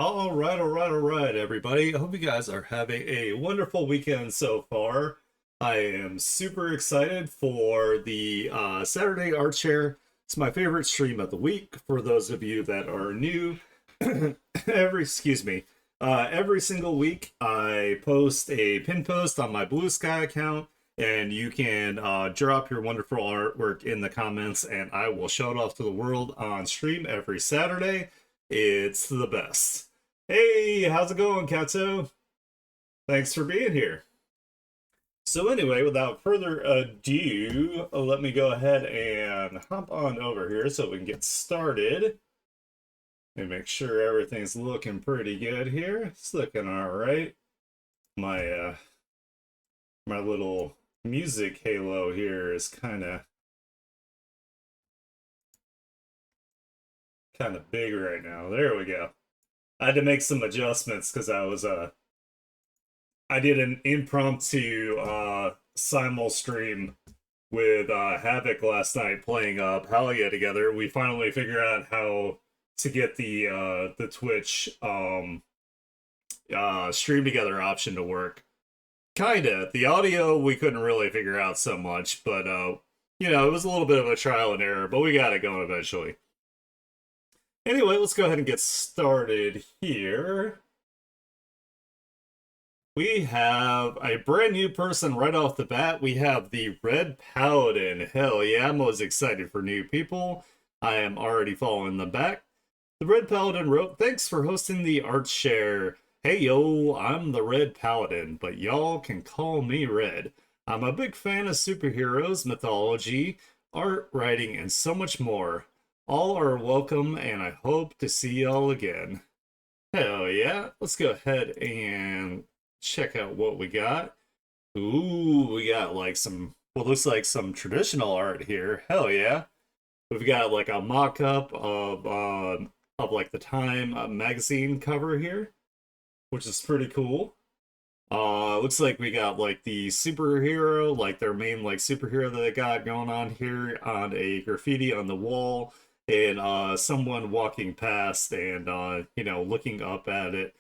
All right, everybody. I hope you guys are having a wonderful weekend so far. I am super excited for the Saturday Art Share. It's my favorite stream of the week. For those of you that are new, every single week I post a pin post on my Blue Sky account, and you can drop your wonderful artwork in the comments, and I will show it off to the world on stream every Saturday. It's the best. Hey, how's it going, Katsu? Thanks for being here. So anyway, without further ado, let me go ahead and hop on over here so we can get started and make sure everything's looking pretty good here. It's looking all right. My little music halo here is kind of big right now. There we go. I had to make some adjustments because I did an impromptu simul stream with Havoc last night playing Palia together. We finally figured out how to get the Twitch stream together option to work. Kinda. The audio we couldn't really figure out so much, but it was a little bit of a trial and error, but we got it going eventually. Anyway, let's go ahead and get started here. We have a brand new person right off the bat. We have the Red Paladin. Hell yeah, I'm always excited for new people. I am already following them back. The Red Paladin wrote, "Thanks for hosting the art share. Hey yo, I'm the Red Paladin, but y'all can call me Red. I'm a big fan of superheroes, mythology, art, writing, and so much more. All are welcome, and I hope to see y'all again." Hell yeah. Let's go ahead and check out what we got. Ooh, we got like what looks like some traditional art here. Hell yeah. We've got like a mock-up of like the Time magazine cover here, which is pretty cool. Looks like we got like the superhero, like their main like superhero that they got going on here on a graffiti on the wall, and someone walking past and looking up at it,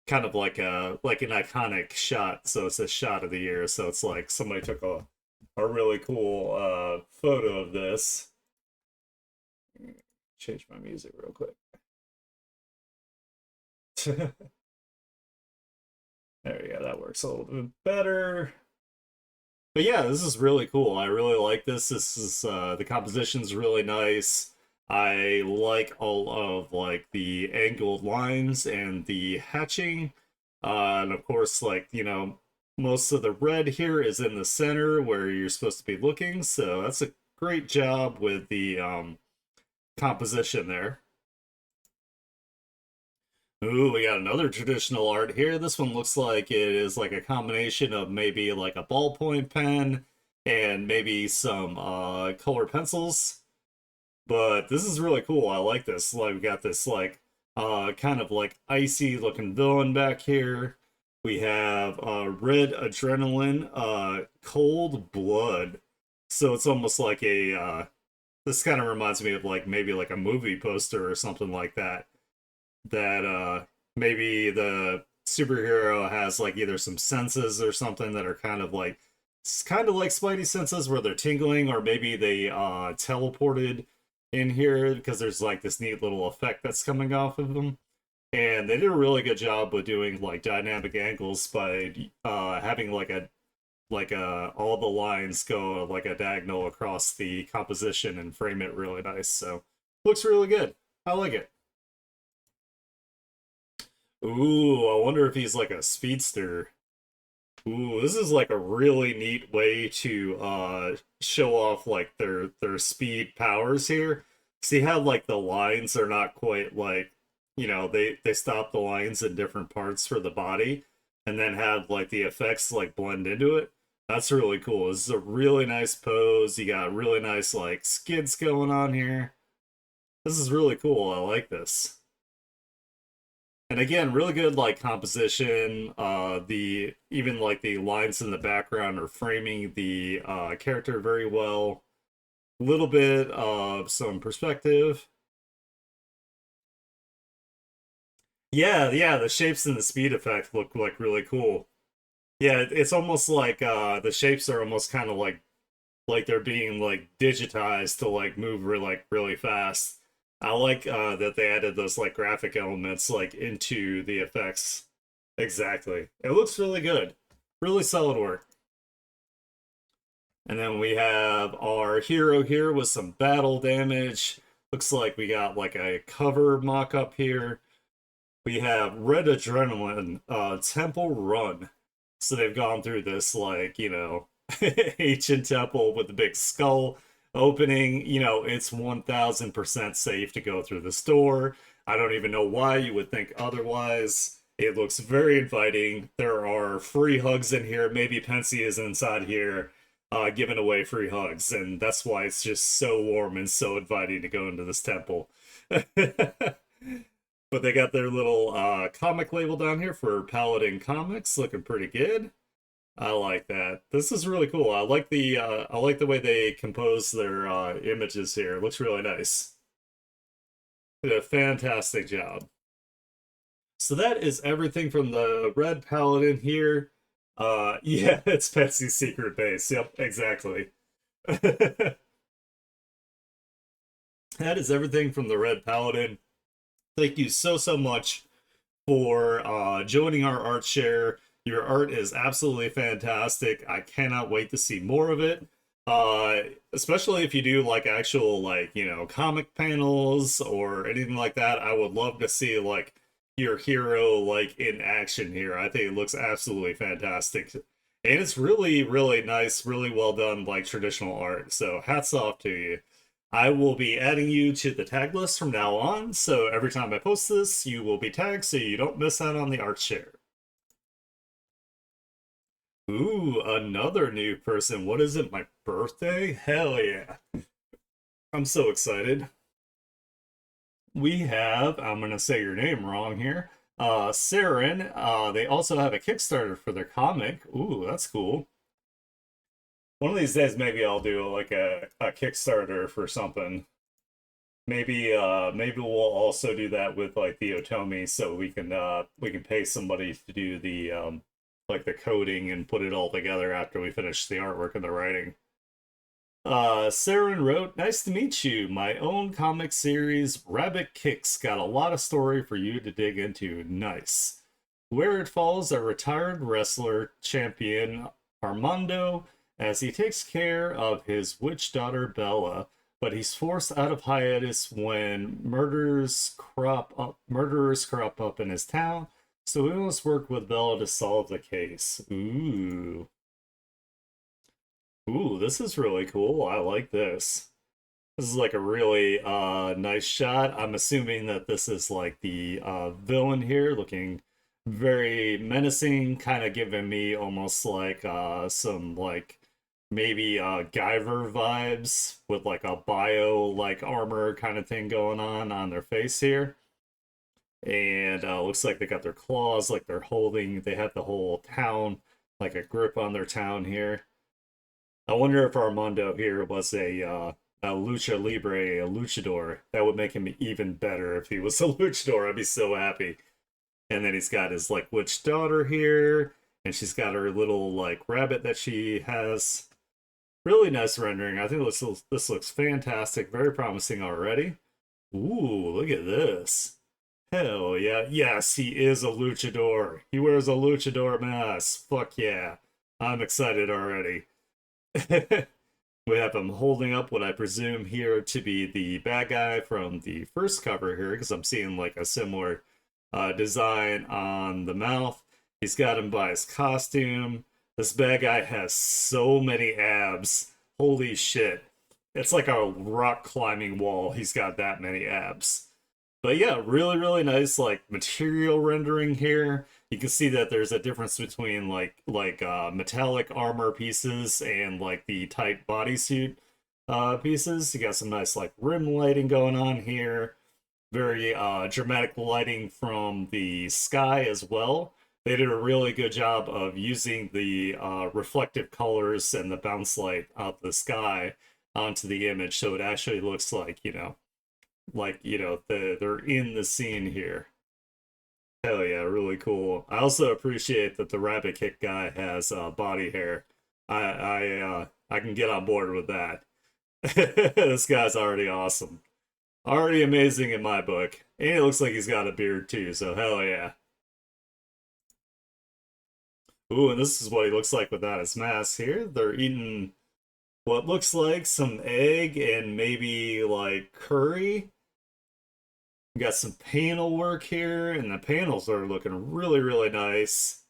kind of like an iconic shot. So it's a shot of the year. So it's like somebody took a really cool photo of this. Change my music real quick. There we go. That works a little bit better. But yeah, this is really cool. I really like this. This is the composition's really nice. I like all of like the angled lines and the hatching. And of course, like, most of the red here is in the center where you're supposed to be looking. So that's a great job with the composition there. Ooh, we got another traditional art here. This one looks like it is like a combination of maybe like a ballpoint pen and maybe some color pencils. But this is really cool. I like this. Like we got this like kind of like icy looking villain back here. We have red adrenaline, cold blood. So it's almost like this kind of reminds me of like maybe like a movie poster or something like that. That maybe the superhero has like either some senses or something that are kind of like Spidey senses where they're tingling, or maybe they teleported in here because there's like this neat little effect that's coming off of them. And they did a really good job with doing like dynamic angles by having like a all the lines go like a diagonal across the composition and frame it really nice. So looks really good. I like it. Ooh, I wonder if he's like a speedster. Ooh, this is like a really neat way to show off like their speed powers here. See how like the lines are not quite like, they stop the lines in different parts for the body and then have like the effects like blend into it. That's really cool. This is a really nice pose. You got really nice like skids going on here. This is really cool. I like this. And again, really good like composition. The even like the lines in the background are framing the character very well. A little bit of some perspective. Yeah, yeah, the shapes and the speed effect look like really cool. Yeah, it's almost like the shapes are almost kind of like they're being like digitized to like move like really fast. I like that they added those like graphic elements like into the effects. Exactly. It looks really good. Really solid work. And then we have our hero here with some battle damage. Looks like we got like a cover mock-up here. We have Red Adrenaline, Temple Run. So they've gone through this, like, ancient temple with the big skull opening. It's 1000% safe to go through the store. I don't even know why you would think otherwise. It looks very inviting. There are free hugs in here. Maybe Pensy is inside here giving away free hugs, and that's why it's just so warm and so inviting to go into this temple. But they got their little comic label down here for Paladin Comics, looking pretty good. I like that. This is really cool. I like the way they compose their images here. It looks really nice. They did a fantastic job. So that is everything from the Red Paladin here. Yeah, it's Petsy's secret base. Yep, exactly. That is everything from the Red Paladin. Thank you so much for joining our art share. Your art is absolutely fantastic. I cannot wait to see more of it. Especially if you do like actual like, comic panels or anything like that. I would love to see like your hero like in action here. I think it looks absolutely fantastic. And it's really, really nice, really well done, like traditional art. So hats off to you. I will be adding you to the tag list from now on, so every time I post this, you will be tagged so you don't miss out on the art share. Ooh, another new person. What is it, my birthday? Hell yeah. I'm so excited. We have, I'm going to say your name wrong here, Saren. They also have a Kickstarter for their comic. Ooh, that's cool. One of these days, maybe I'll do like a Kickstarter for something. Maybe we'll also do that with like the Otomi so we can pay somebody to do the like the coding and put it all together after we finish the artwork and the writing. Saren wrote, "Nice to meet you. My own comic series, Rabbit Kicks, got a lot of story for you to dig into. Nice. Where it follows a retired wrestler champion, Armando, as he takes care of his witch daughter, Bella, but he's forced out of hiatus when murderers crop up in his town, so he must work with Bella to solve the case." Ooh. Ooh, this is really cool. I like this. This is like a really nice shot. I'm assuming that this is like the villain here, looking very menacing, kind of giving me almost like some like maybe Guyver vibes with like a bio like armor kind of thing going on their face here. And looks like they got their claws, like they have the whole town, like a grip on their town here. I wonder if Armando here was a lucha libre, a luchador. That would make him even better if he was a luchador. I'd be so happy. And then he's got his like witch daughter here, and she's got her little like rabbit that she has. Really nice rendering. I think this looks fantastic. Very promising already. Ooh, look at this. Hell yeah. Yes, he is a luchador. He wears a luchador mask. Fuck yeah. I'm excited already. We have him holding up what I presume here to be the bad guy from the first cover here, because I'm seeing like a similar design on the mouth. He's got him by his costume. This bad guy has so many abs. Holy shit. It's like a rock climbing wall. He's got that many abs. But yeah, really, really nice like material rendering here. You can see that there's a difference between metallic armor pieces and like the tight bodysuit pieces. You got some nice like rim lighting going on here. Very dramatic lighting from the sky as well. They did a really good job of using the reflective colors and the bounce light of the sky onto the image, so it actually looks like they're in the scene here. Hell yeah, really cool. I also appreciate that the Rabbit Kick guy has body hair. I can get on board with that. This guy's already awesome. Already amazing in my book. And it looks like he's got a beard too, so hell yeah. Ooh, and this is what he looks like without his mask here. They're eating what looks like some egg and maybe like curry. We got some panel work here, and the panels are looking really, really nice.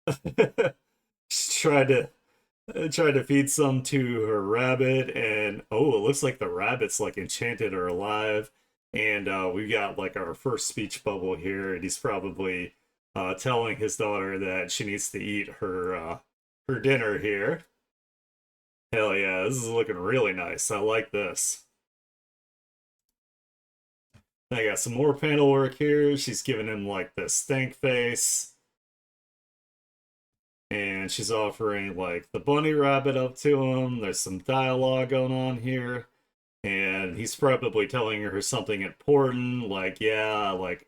Just tried to feed some to her rabbit, and oh, it looks like the rabbit's like enchanted or alive. And we got like our first speech bubble here, and he's probably telling his daughter that she needs to eat her dinner here. Hell yeah, this is looking really nice. I like this. I got some more panel work here. She's giving him like the stank face. And she's offering like the bunny rabbit up to him. There's some dialogue going on here. And he's probably telling her something important, like, yeah, like,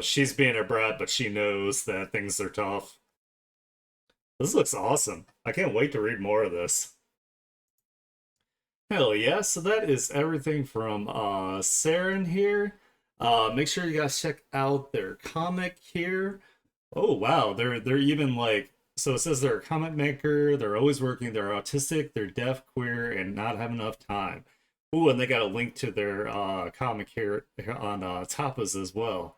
she's being a brat, but she knows that things are tough. This looks awesome. I can't wait to read more of this. Hell yeah, so that is everything from Saren here. Make sure you guys check out their comic here. Oh wow, they're even like, so it says they're a comic maker, they're always working, they're autistic, they're deaf, queer, and not have enough time. Ooh, and they got a link to their comic here on Tapas as well.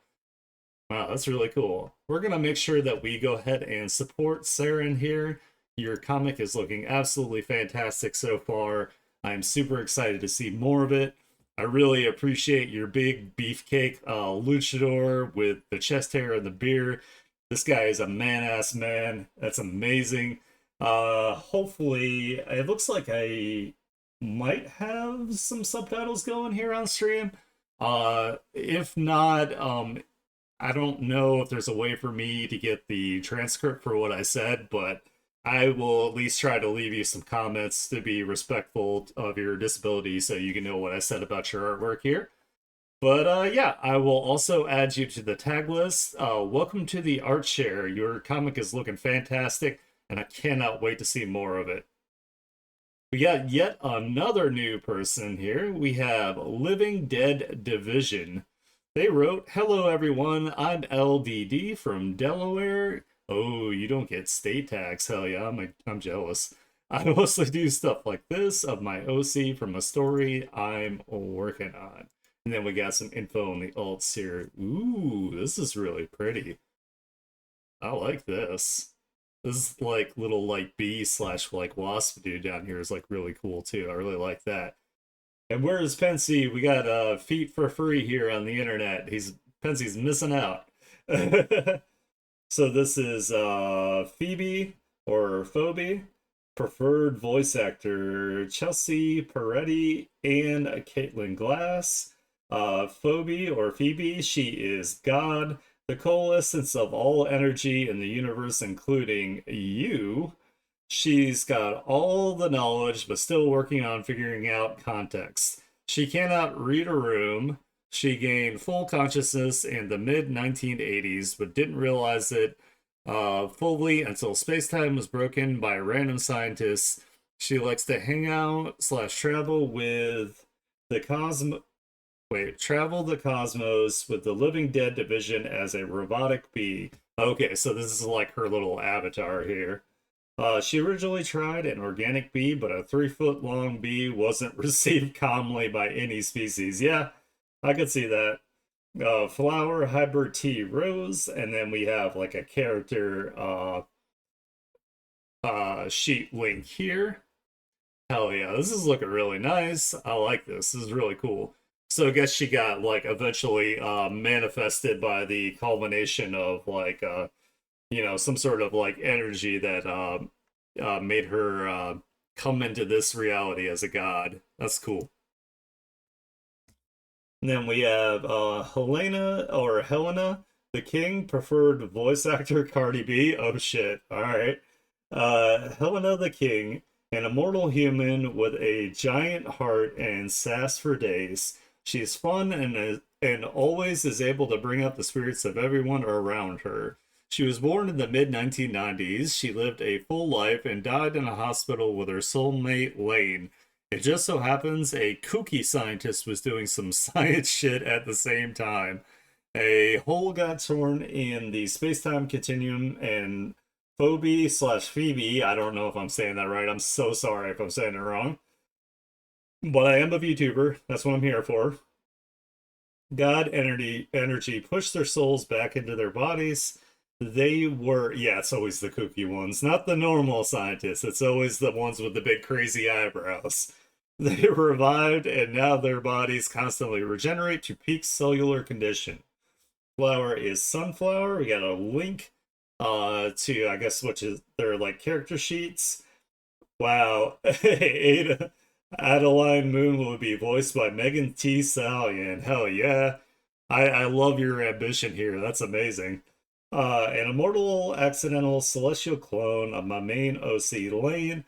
Wow, that's really cool. We're gonna make sure that we go ahead and support Saren here. Your comic is looking absolutely fantastic so far. I'm super excited to see more of it. I really appreciate your big beefcake luchador with the chest hair and the beard. This guy is a man-ass man. That's amazing. Hopefully, it looks like I might have some subtitles going here on stream. If not, I don't know if there's a way for me to get the transcript for what I said, but I will at least try to leave you some comments to be respectful of your disability so you can know what I said about your artwork here. But yeah, I will also add you to the tag list. Welcome to the art share. Your comic is looking fantastic, and I cannot wait to see more of it. We got yet another new person here. We have Living Dead Division. They wrote, "Hello everyone, I'm LDD from Delaware." Oh, you don't get state tax. Hell yeah, I'm jealous. I mostly do stuff like this of my OC from a story I'm working on. And then we got some info on the alts here. Ooh, this is really pretty. I like this. This is like little like bee slash like wasp dude down here is like really cool too. I really like that. And where's Pensy? We got feet for free here on the internet. Pensy's missing out. So this is Phoebe or Phoebe, preferred voice actor Chelsea Peretti and Caitlin Glass. Phoebe or Phoebe, she is God, the coalescence of all energy in the universe, including you. She's got all the knowledge, but still working on figuring out context. She cannot read a room. She gained full consciousness in the mid 1980s, but didn't realize it fully until space-time was broken by random scientists. She likes to hang out slash travel with the travel the cosmos with the Living Dead division as a robotic bee. Okay, so this is like her little avatar here. She originally tried an organic bee, but a 3-foot long bee wasn't received calmly by any species. Yeah, I could see that. Flower, hybrid tea, rose, and then we have like a character sheet link here. Hell yeah, this is looking really nice. I like this. This is really cool. So I guess she got like eventually manifested by the culmination of like some sort of like energy that made her come into this reality as a god. That's cool. And then we have Helena the King, preferred voice actor Cardi B. Oh shit. All right. Helena the King, an immortal human with a giant heart and sass for days. She's fun and always is able to bring up the spirits of everyone around her. She was born in the mid 1990s. She lived a full life and died in a hospital with her soulmate Lane. It just so happens a kooky scientist was doing some science shit at the same time. A hole got torn in the space-time continuum, and Phoebe slash Phoebe, I don't know if I'm saying that right. I'm so sorry if I'm saying it wrong. But I am a VTuber. That's what I'm here for. God energy pushed their souls back into their bodies. They were, yeah, it's always the kooky ones, not the normal scientists. It's always the ones with the big crazy eyebrows. They revived, and now their bodies constantly regenerate to peak cellular condition. Flower is sunflower. We got a link to, I guess, which is their like character sheets. Wow. Ada Adeline Moon will be voiced by Megan Thee Stallion. Hell yeah. I love your ambition here. That's amazing. An immortal accidental celestial clone of my main OC Lane.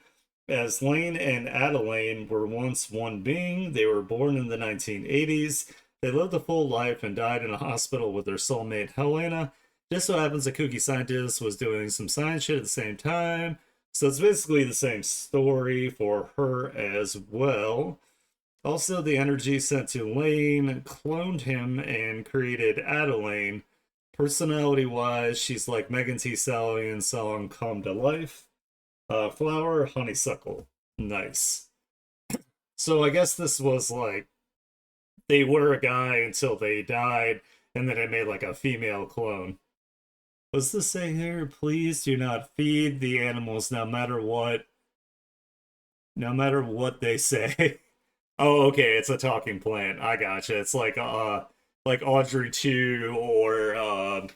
As Lane and Adeline were once one being, they were born in the 1980s. They lived a full life and died in a hospital with their soulmate Helena. Just so happens a kooky scientist was doing some science shit at the same time. So it's basically the same story for her as well. Also, the energy sent to Lane cloned him and created Adeline. Personality wise, she's like Megan Thee Stallion's song Come to Life. Flower, honeysuckle. Nice. So I guess this was like they were a guy until they died, and then it made like a female clone. What's this say here? Please do not feed the animals no matter what. No matter what they say. Oh, okay, it's a talking plant. I gotcha. It's like Audrey 2 or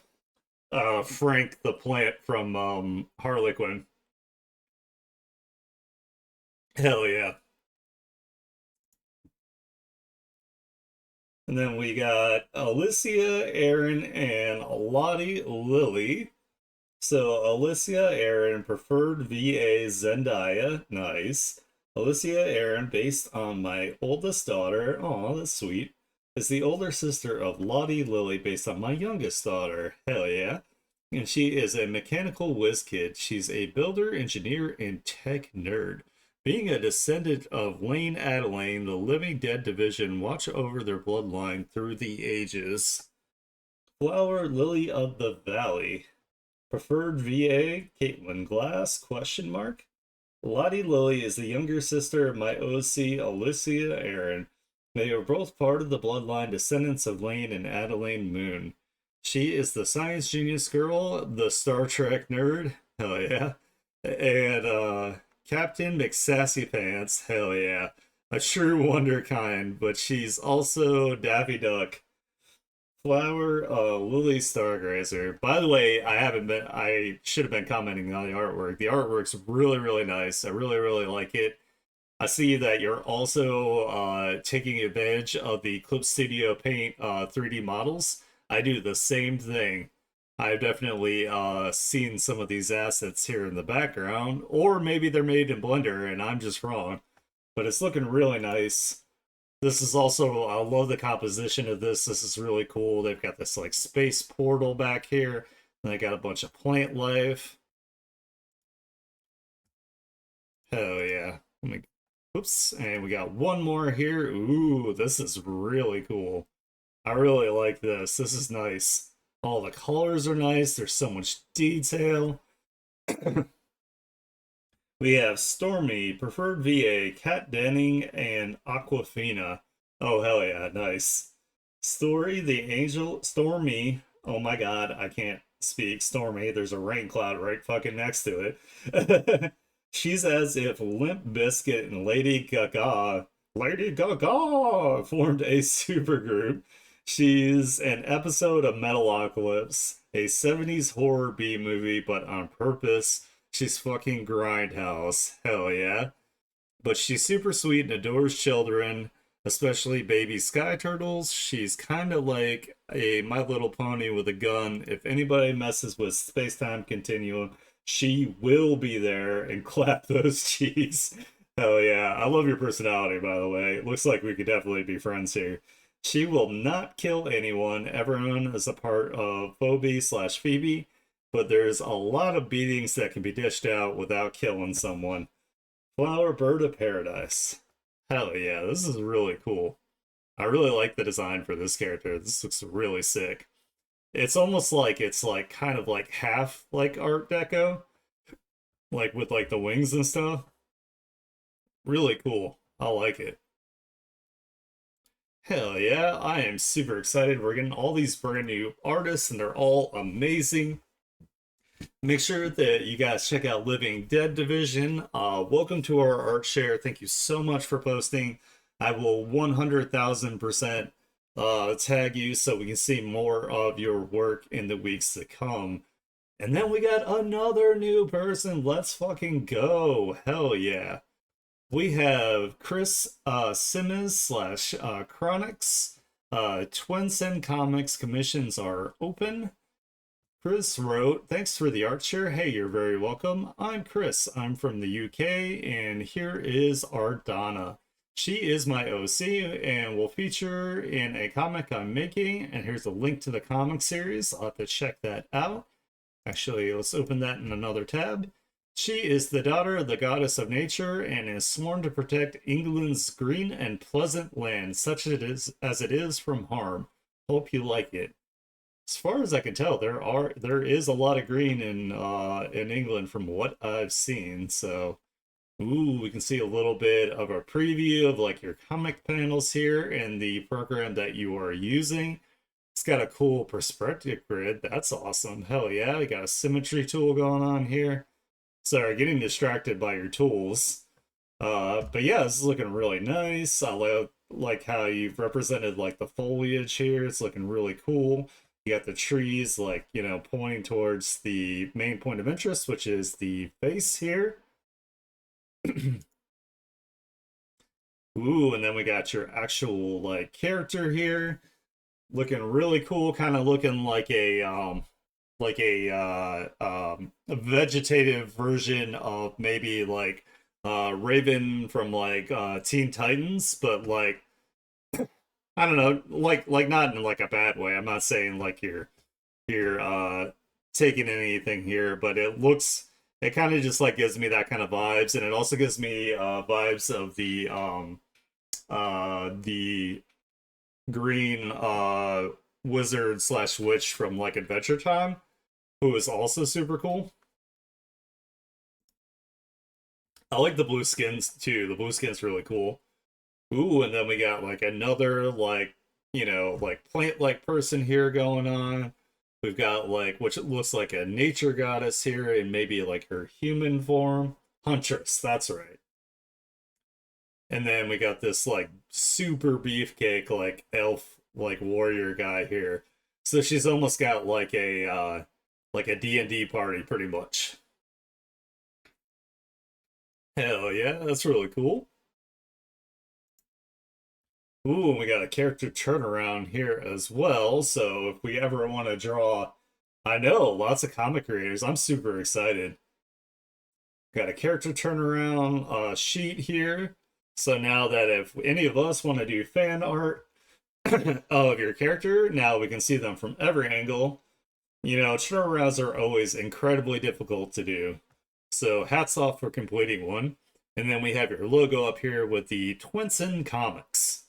Frank the plant from Harlequin. Hell yeah. And then we got Alicia, Aaron, and Lottie Lily. So Alicia, Aaron, preferred VA Zendaya. Nice. Alicia, Aaron, based on my oldest daughter. Oh, that's sweet. Is the older sister of Lottie Lily, based on my youngest daughter. Hell yeah. And she is a mechanical whiz kid. She's a builder, engineer, and tech nerd. Being a descendant of Lane Adeline, the Living Dead division watch over their bloodline through the ages. Flower Lily of the Valley. Preferred VA, Caitlin Glass, question mark. Lottie Lily is the younger sister of my OC, Alicia Aaron. They are both part of the bloodline descendants of Lane and Adeline Moon. She is the science genius girl, the Star Trek nerd, hell yeah, and Captain McSassy Pants, hell yeah. A true wonder kind, but she's also Daffy Duck. Flower, Lily Stargazer. By the way, I should have been commenting on the artwork. The artwork's really, really nice. I really, really like it. I see that you're also taking advantage of the Clip Studio Paint 3D models. I do the same thing. I've definitely seen some of these assets here in the background, or maybe they're made in Blender and I'm just wrong. But it's looking really nice. This is also, I love the composition of this. This is really cool. They've got this like space portal back here. And they got a bunch of plant life. Hell yeah. Oops. And we got one more here. Ooh, this is really cool. I really like this. This is nice. All the colors are nice. There's so much detail. We have Stormy, Preferred VA, Kat Denning, and Aquafina. Oh, hell yeah, nice. Story, the Angel, Stormy. Oh my god, I can't speak. Stormy, there's a rain cloud right fucking next to it. She's as if Limp Bizkit and Lady Gaga formed a supergroup. She's an episode of Metalocalypse, a 70s horror B movie, but on purpose. She's fucking Grindhouse. Hell yeah. But she's super sweet and adores children, especially baby sky turtles. She's kind of like a My Little Pony with a gun. If anybody messes with Space-Time Continuum, she will be there and clap those cheeks. Hell yeah. I love your personality, by the way. It looks like we could definitely be friends here. She will not kill anyone. Everyone is a part of Phoebe/Phoebe, but there's a lot of beatings that can be dished out without killing someone. Flower Bird of Paradise. Hell yeah, this is really cool. I really like the design for this character. This looks really sick. It's almost like it's like kind of like half like Art Deco, like with like the wings and stuff. Really cool. I like it. Hell yeah, I am super excited. We're getting all these brand new artists and they're all amazing. Make sure that you guys check out Living Dead Division. Welcome to our art share. Thank you so much for posting. I will 100,000% tag you so we can see more of your work in the weeks to come. And then we got another new person. Let's fucking go. Hell yeah. We have Chris Simmons slash Chronix. Twin Comics commissions are open. Chris wrote, thanks for the art share. Hey, you're very welcome. I'm Chris. I'm from the UK, and here is Ardana. She is my OC and will feature in a comic I'm making. And here's a link to the comic series. I'll have to check that out. Actually, let's open that in another tab. She is the daughter of the goddess of nature and is sworn to protect England's green and pleasant land, such as it is from harm. Hope you like it. As far as I can tell, there is a lot of green in England from what I've seen. So, ooh, we can see a little bit of a preview of like your comic panels here in the program that you are using. It's got a cool perspective grid. That's awesome. Hell yeah, we got a symmetry tool going on here. Sorry, getting distracted by your tools. But yeah, this is looking really nice. I like how you've represented like the foliage here. It's looking really cool. You got the trees like, you know, pointing towards the main point of interest, which is the face here. Ooh, and then we got your actual like character here. Looking really cool, kind of looking like a a vegetative version of maybe like Raven from like Teen Titans, but like I don't know, like not in like a bad way. I'm not saying like you're taking anything here, but it kind of just like gives me that kind of vibes, and it also gives me vibes of the green wizard slash witch from like Adventure Time, who is also super cool. I like the blue skins too. The blue skin's really cool. Ooh, and then we got like another like, you know, like plant-like person here going on. We've got like which looks like a nature goddess here and maybe like her human form. Huntress, that's right. And then we got this like super beefcake like elf like warrior guy here. So she's almost got like a D&D party pretty much. Hell yeah, that's really cool. Ooh, and we got a character turnaround here as well. So if we ever want to draw, I know lots of comic creators. I'm super excited. Got a character turnaround sheet here. So now that if any of us want to do fan art of your character, now we can see them from every angle. You know, turnarounds are always incredibly difficult to do. So hats off for completing one. And then we have your logo up here with the Twinsen Comics.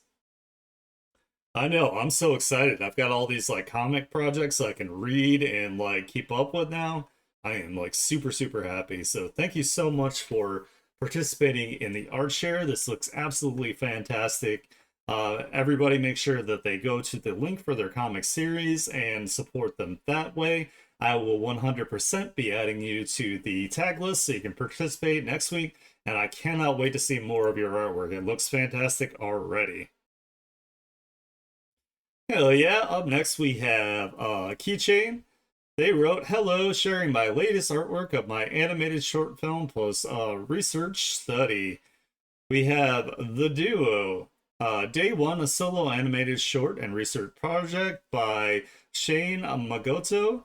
I know, I'm so excited. I've got all these like comic projects I can read and like keep up with now. I am like super, super happy. So thank you so much for participating in the art share. This looks absolutely fantastic. Everybody make sure that they go to the link for their comic series and support them that way. I will 100% be adding you to the tag list so you can participate next week. And I cannot wait to see more of your artwork. It looks fantastic already. Hell yeah. Up next we have Keychain. They wrote, hello, sharing my latest artwork of my animated short film plus research study. We have The Duo. Day One, a solo animated short and research project by Shane Magoto.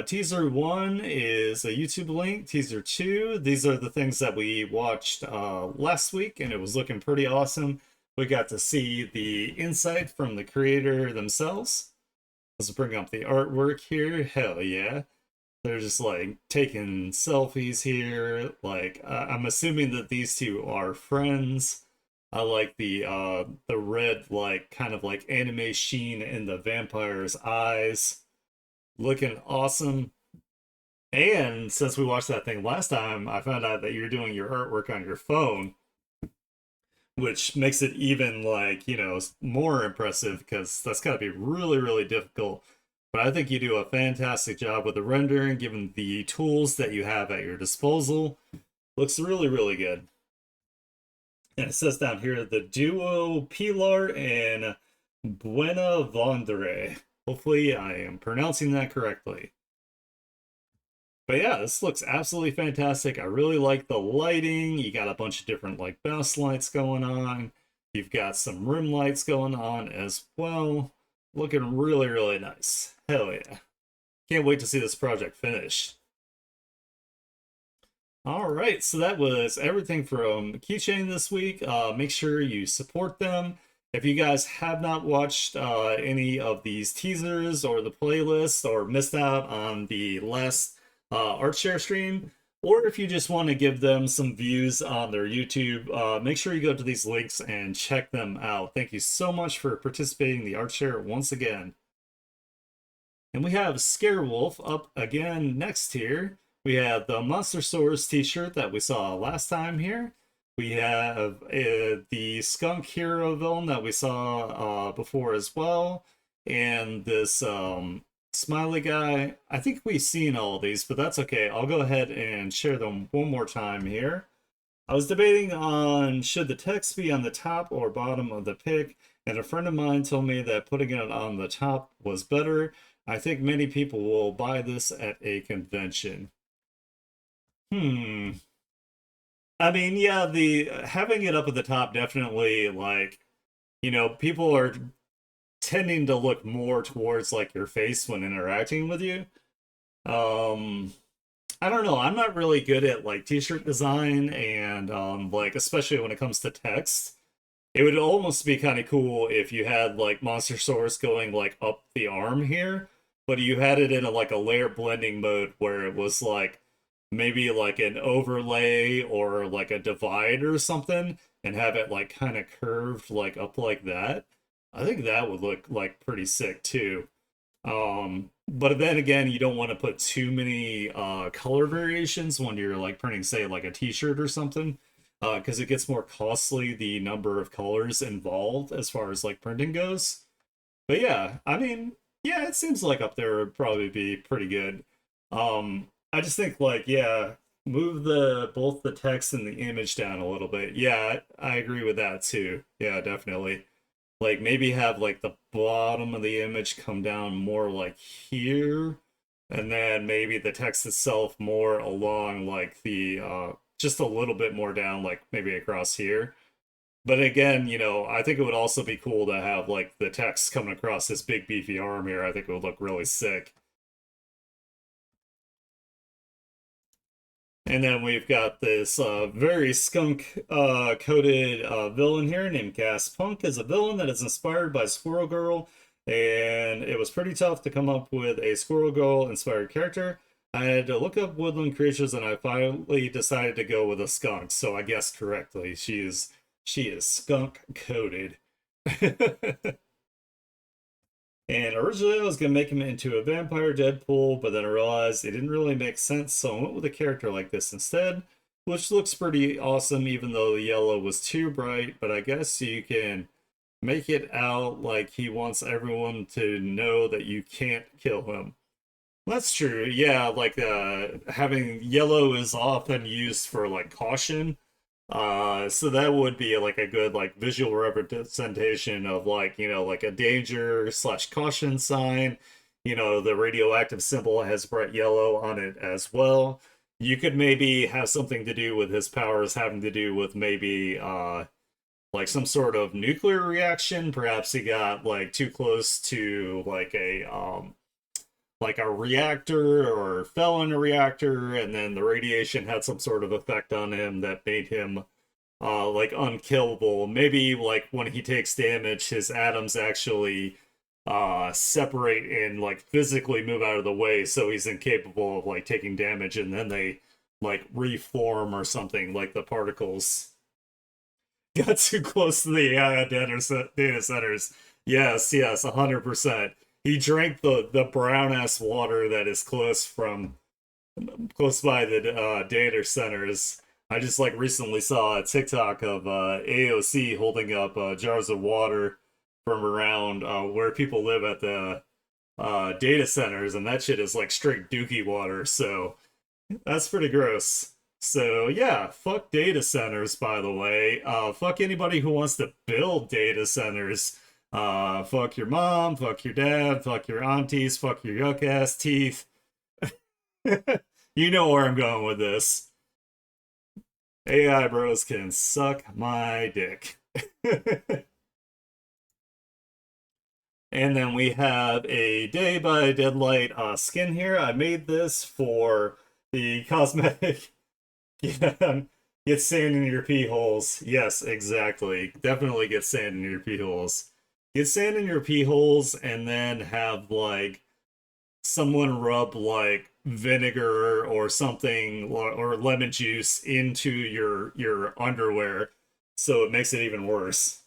Teaser 1 is a YouTube link. Teaser 2, these are the things that we watched last week, and it was looking pretty awesome. We got to see the insight from the creator themselves. Let's bring up the artwork here. Hell yeah. They're just like taking selfies here. Like I'm assuming that these two are friends. I like the red like kind of like anime sheen in the vampire's eyes. Looking awesome. And since we watched that thing last time, I found out that you're doing your artwork on your phone, which makes it even like, more impressive because that's got to be really, really difficult. But I think you do a fantastic job with the rendering, given the tools that you have at your disposal. Looks really, really good. And it says down here the duo Pilar and Buena Vondre. Hopefully, I am pronouncing that correctly. But yeah, this looks absolutely fantastic. I really like the lighting. You got a bunch of different like bounce lights going on. You've got some rim lights going on as well. Looking really, really nice. Hell yeah. Can't wait to see this project finish. All right, so that was everything from Keychain this week. Make sure you support them. If you guys have not watched any of these teasers or the playlist or missed out on the last ArtShare stream, or if you just want to give them some views on their YouTube, make sure you go to these links and check them out. Thank you so much for participating in the ArtShare once again. And we have Scarewolf up again next here. We have the Monster Source t-shirt that we saw last time here. We have the Skunk Hero villain that we saw before as well. And this smiley guy. I think we've seen all of these, but that's okay. I'll go ahead and share them one more time here. I was debating on should the text be on the top or bottom of the pic, and a friend of mine told me that putting it on the top was better. I think many people will buy this at a convention. I mean, yeah, the having it up at the top definitely like, people are tending to look more towards like your face when interacting with you. Um I don't know. I'm not really good at like t-shirt design and like especially when it comes to text. It would almost be kind of cool if you had like Monster Source going like up the arm here, but you had it in a like a layer blending mode where it was like maybe like an overlay or like a divide or something and have it like kind of curved like up like that. I think that would look like pretty sick too. But then again, you don't want to put too many color variations when you're like printing, say, like a t-shirt or something, because it gets more costly the number of colors involved as far as like printing goes. But yeah, I mean, yeah, it seems like up there would probably be pretty good. I just think like, yeah, move the both the text and the image down a little bit. Yeah, I agree with that too. Yeah, definitely. Like maybe have like the bottom of the image come down more like here, and then maybe the text itself more along like the just a little bit more down, like maybe across here. But again, I think it would also be cool to have like the text coming across this big beefy arm here. I think it would look really sick. And then we've got this very skunk coated villain here named Gas Punk as a villain that is inspired by Squirrel Girl. And it was pretty tough to come up with a Squirrel Girl inspired character. I had to look up woodland creatures and I finally decided to go with a skunk. So I guessed correctly. She is skunk coated. And originally I was going to make him into a vampire Deadpool, but then I realized it didn't really make sense, so I went with a character like this instead, which looks pretty awesome even though the yellow was too bright, but I guess you can make it out like he wants everyone to know that you can't kill him. That's true, yeah, like having yellow is often used for like caution, so that would be like a good like visual representation of like, like a danger slash caution sign. The radioactive symbol has bright yellow on it as well. You could maybe have something to do with his powers having to do with maybe like some sort of nuclear reaction. Perhaps he got like too close to like a reactor or fell in a reactor and then the radiation had some sort of effect on him that made him like unkillable. Maybe like when he takes damage, his atoms actually separate and like physically move out of the way, so he's incapable of like taking damage, and then they like reform or something, like the particles got too close to the AI data centers. Yes, yes, 100%. He drank the brown ass water that is close by the data centers. I just like recently saw a TikTok of AOC holding up jars of water from around where people live at the data centers, and that shit is like straight dookie water. So that's pretty gross. So yeah, fuck data centers, by the way. Fuck anybody who wants to build data centers. Fuck your mom, fuck your dad, fuck your aunties, fuck your yuck ass teeth. You know where I'm going with this. AI bros can suck my dick. And then we have a Day by Deadlight skin here. I made this for the cosmetic. Yeah, get sand in your pee holes. Yes, exactly. Definitely get sand in your pee holes. Get sand in your pee holes and then have like someone rub like vinegar or something or lemon juice into your underwear so it makes it even worse.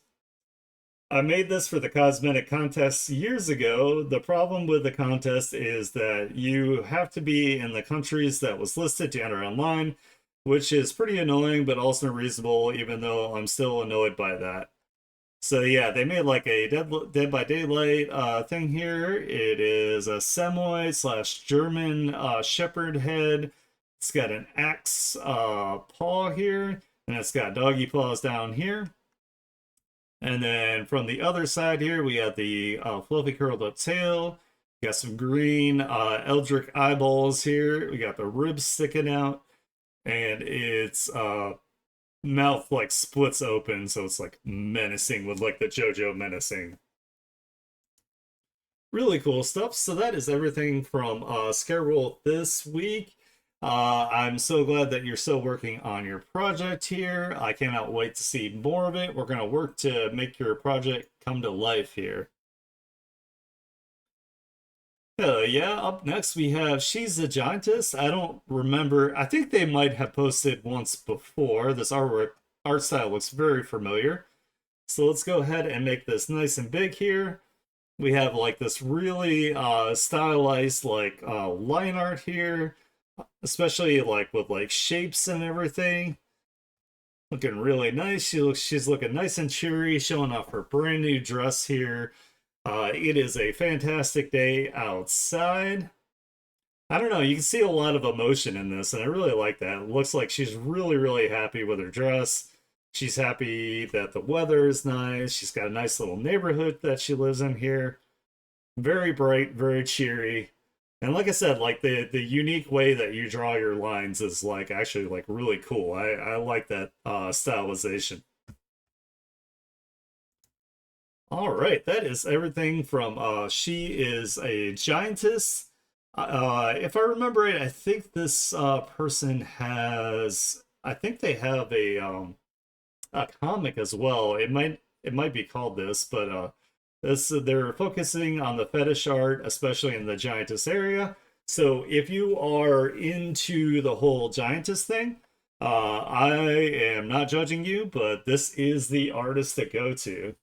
I made this for the cosmetic contest years ago. The problem with the contest is that you have to be in the countries that was listed to enter online, which is pretty annoying, but also reasonable, even though I'm still annoyed by that. So yeah, they made like a Dead by Daylight thing here. It is a Samoyed slash German shepherd head. It's got an axe paw here, and it's got doggy paws down here. And then from the other side here, we have the fluffy curled up tail. We got some green Eldritch eyeballs here. We got the ribs sticking out, and its mouth like splits open, so it's like menacing with like the JoJo menacing. Really cool stuff. So that is everything from Scareworld this week. I'm so glad that you're still working on your project here. I cannot wait to see more of it. We're going to work to make your project come to life here. Hell yeah, up next we have She's a Giantess. I don't remember. I think they might have posted once before. This art style looks very familiar. So let's go ahead and make this nice and big here. We have like this really stylized like line art here, especially like with like shapes and everything. Looking really nice. She's looking nice and cheery, showing off her brand new dress here. It is a fantastic day outside. I don't know, you can see a lot of emotion in this, and I really like that. It looks like she's really, really happy with her dress. She's happy that the weather is nice. She's got a nice little neighborhood that she lives in here. Very bright, very cheery. And like I said, like the unique way that you draw your lines is like actually like really cool. I like that stylization. All right, that is everything from She is a Giantess. If I remember right, I think this person has, I think they have a comic as well. It might be called this, but this they're focusing on the fetish art, especially in the Giantess area. So if you are into the whole Giantess thing, I am not judging you, but this is the artist to go to.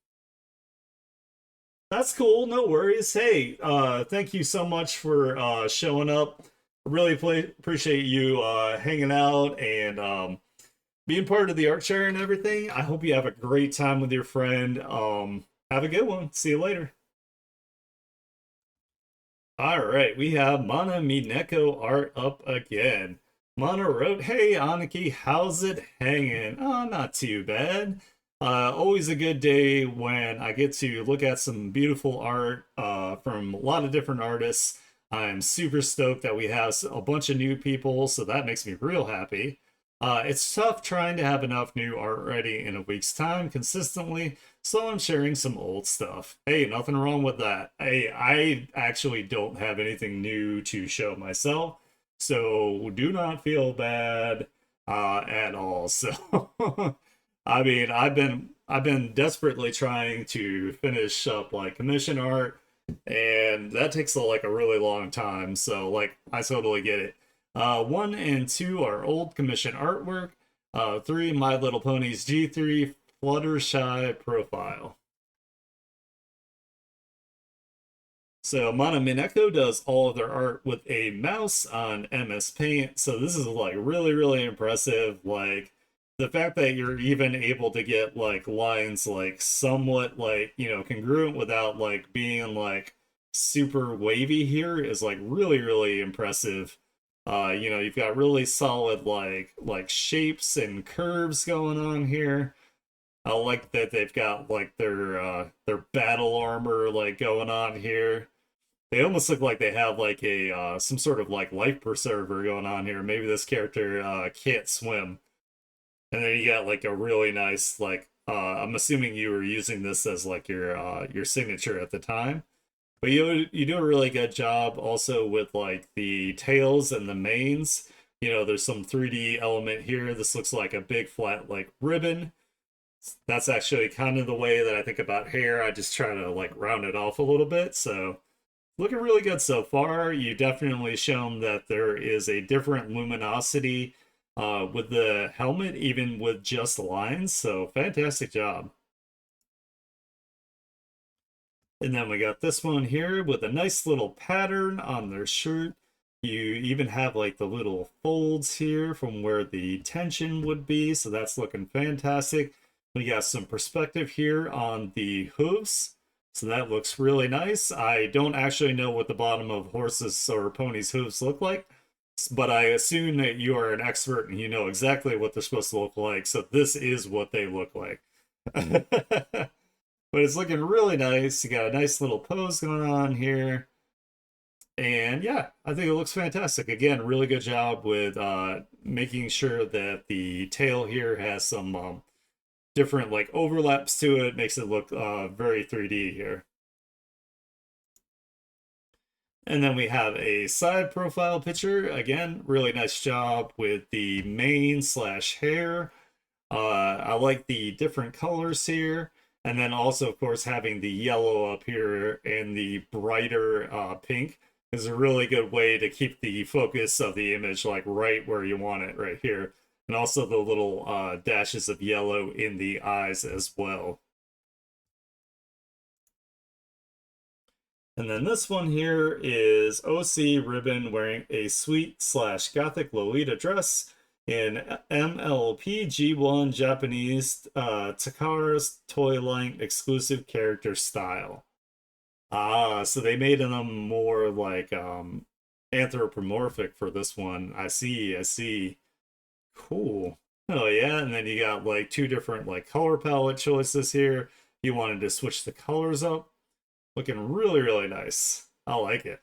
That's cool. No worries. Hey, thank you so much for showing up. I really appreciate you hanging out and being part of the art share and everything. I hope you have a great time with your friend. Have a good one. See you later. All right, we have Mana Mineko art up again. Mana wrote, "Hey Aniki, how's it hanging? Oh, not too bad. Always a good day when I get to look at some beautiful art from a lot of different artists. I'm super stoked that we have a bunch of new people, so that makes me real happy. It's tough trying to have enough new art ready in a week's time consistently, so I'm sharing some old stuff. Hey, nothing wrong with that. Hey, I actually don't have anything new to show myself, so do not feel bad at all. So I mean, I've been desperately trying to finish up like commission art, and that takes like a really long time. So like I totally get it. One and two are old commission artwork. Three, My Little Ponies G3 Fluttershy profile. So Mana Mineko does all of their art with a mouse on MS Paint. So this is like really, really impressive. Like the fact that you're even able to get like lines like somewhat like, congruent without like being like super wavy here is like really, really impressive. You've got really solid like shapes and curves going on here. I like that they've got like their battle armor like going on here. They almost look like they have like a some sort of like life preserver going on here. Maybe this character can't swim. And then you got like a really nice like I'm assuming you were using this as like your signature at the time. But you do a really good job also with like the tails and the manes. There's some 3D element here. This looks like a big flat like ribbon. That's actually kind of the way that I think about hair. I just try to like round it off a little bit. So looking really good so far. You definitely shown that there is a different luminosity with the helmet, even with just lines. So fantastic job. And then we got this one here with a nice little pattern on their shirt. You even have like the little folds here from where the tension would be. So that's looking fantastic. We got some perspective here on the hooves. So that looks really nice. I don't actually know what the bottom of horses or ponies' hooves look like, but I assume that you are an expert and you know exactly what they're supposed to look like. So this is what they look like. But it's looking really nice. You got a nice little pose going on here. And yeah, I think it looks fantastic. Again, really good job with making sure that the tail here has some different like overlaps to it. Makes it look very 3D here. And then we have a side profile picture. Again, really nice job with the mane slash hair. I like the different colors here. And then also, of course, having the yellow up here and the brighter pink is a really good way to keep the focus of the image like right where you want it right here. And also the little dashes of yellow in the eyes as well. And then this one here is OC Ribbon wearing a sweet slash gothic Lolita dress in MLP G1 Japanese Takara's Toy Line exclusive character style. Ah, so they made them more like anthropomorphic for this one. I see, I see. Cool. Oh yeah, and then you got like two different like color palette choices here. You wanted to switch the colors up. Looking really, really nice. I like it.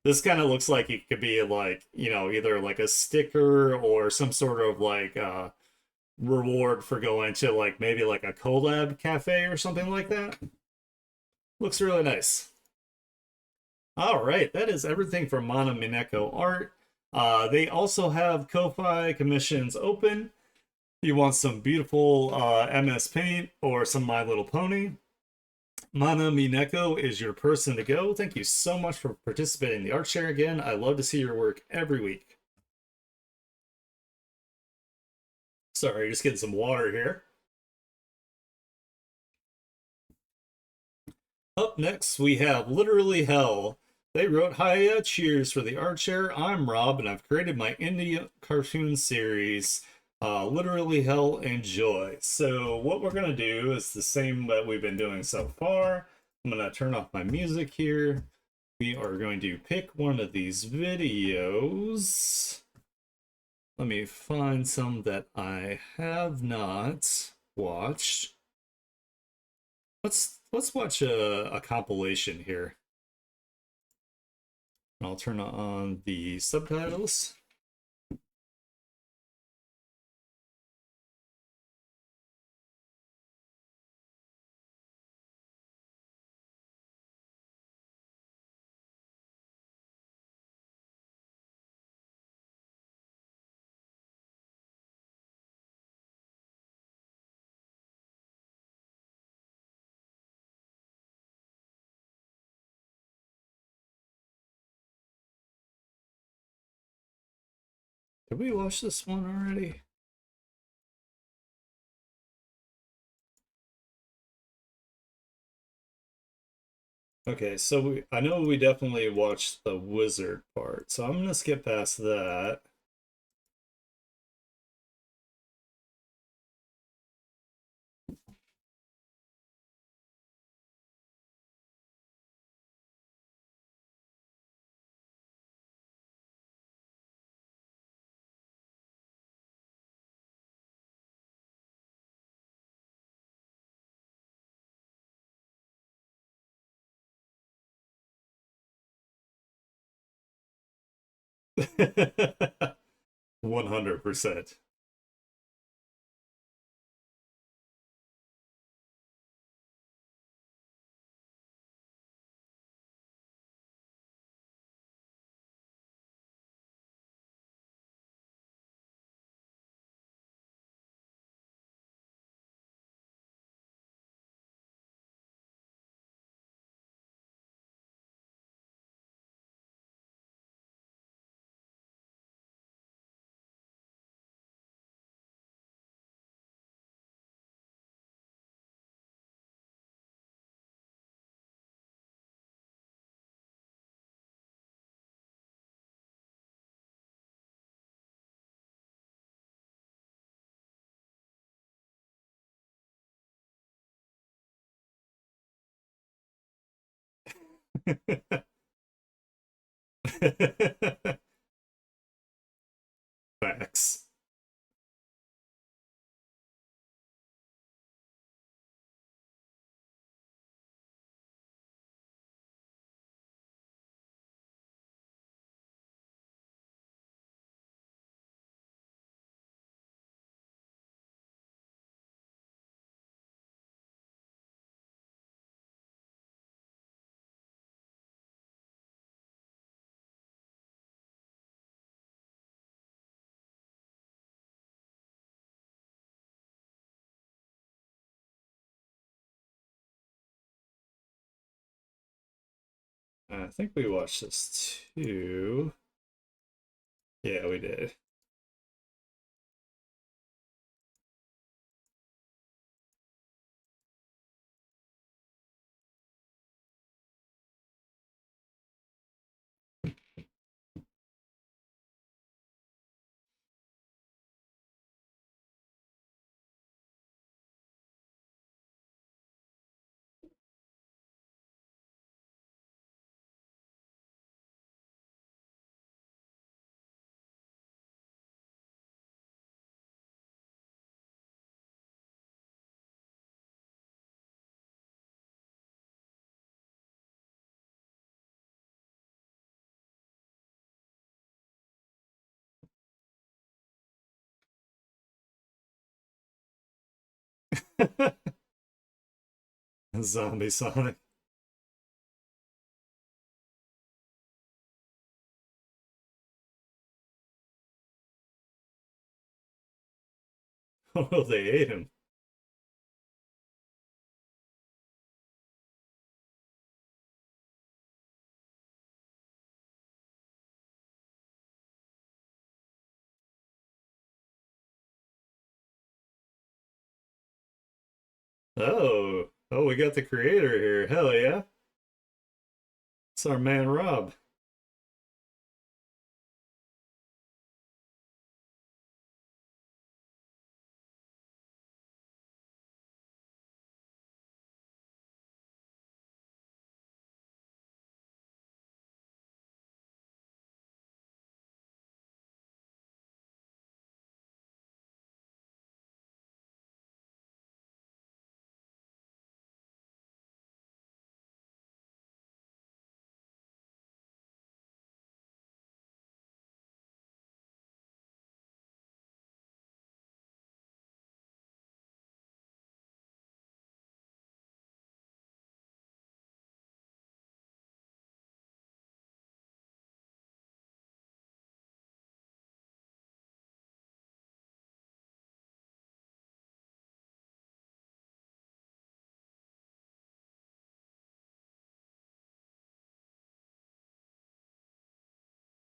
This kind of looks like it could be like, either like a sticker or some sort of like reward for going to like maybe like a collab cafe or something like that. Looks really nice. All right, that is everything from Mana Mineko Art. They also have Ko-Fi commissions open. If you want some beautiful MS Paint or some My Little Pony, Mana Mineko is your person to go. Thank you so much for participating in the art share again. I love to see your work every week. Sorry, just getting some water here. Up next, we have Literally Hell. They wrote, Hiya, cheers for the art share. I'm Rob, and I've created my indie cartoon series, Literally Hell. Enjoy. So what we're going to do is the same that we've been doing so far. I'm going to turn off my music here. We are going to pick one of these videos. Let me find some that I have not watched. Let's watch a compilation here. I'll turn on the subtitles. Did we watch this one already? Okay, so I know we definitely watched the wizard part, so I'm gonna skip past that. One 100%. Facts. I think we watched this too. Yeah, we did. Zombie Sonic. Oh, they ate him. Oh, we got the creator here. Hell yeah. It's our man Rob.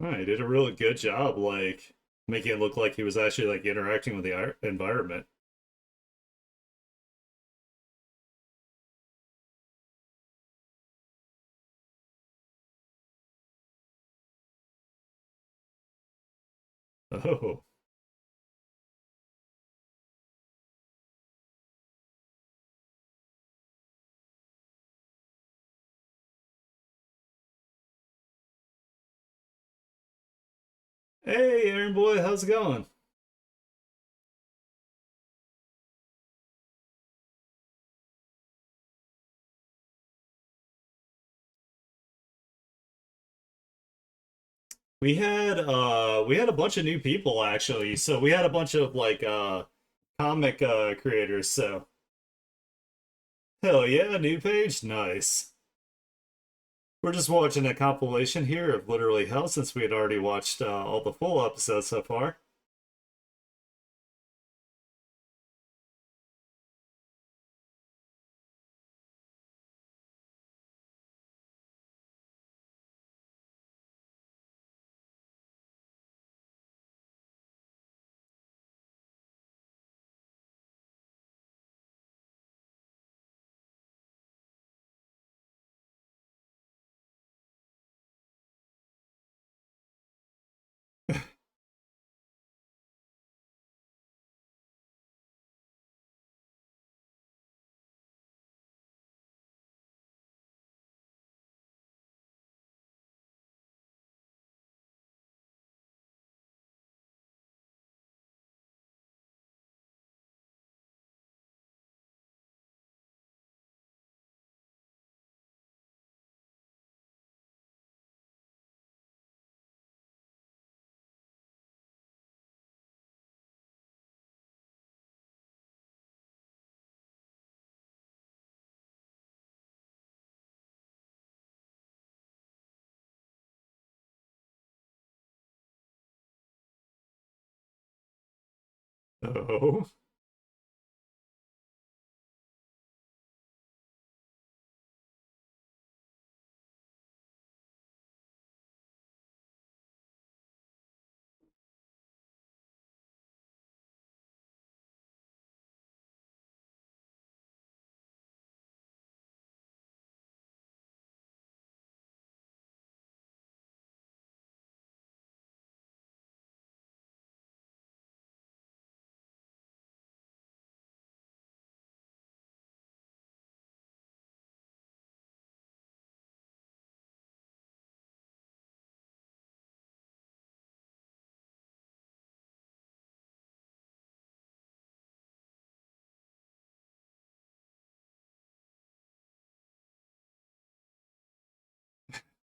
Oh, he did a really good job, like making it look like he was actually like interacting with the environment. Oh. Hey, Aaron boy, how's it going? We had a bunch of new people actually. So we had a bunch of like comic creators. So hell yeah, new page, nice. We're just watching a compilation here of literally hell since we had already watched all the full episodes so far. Oh.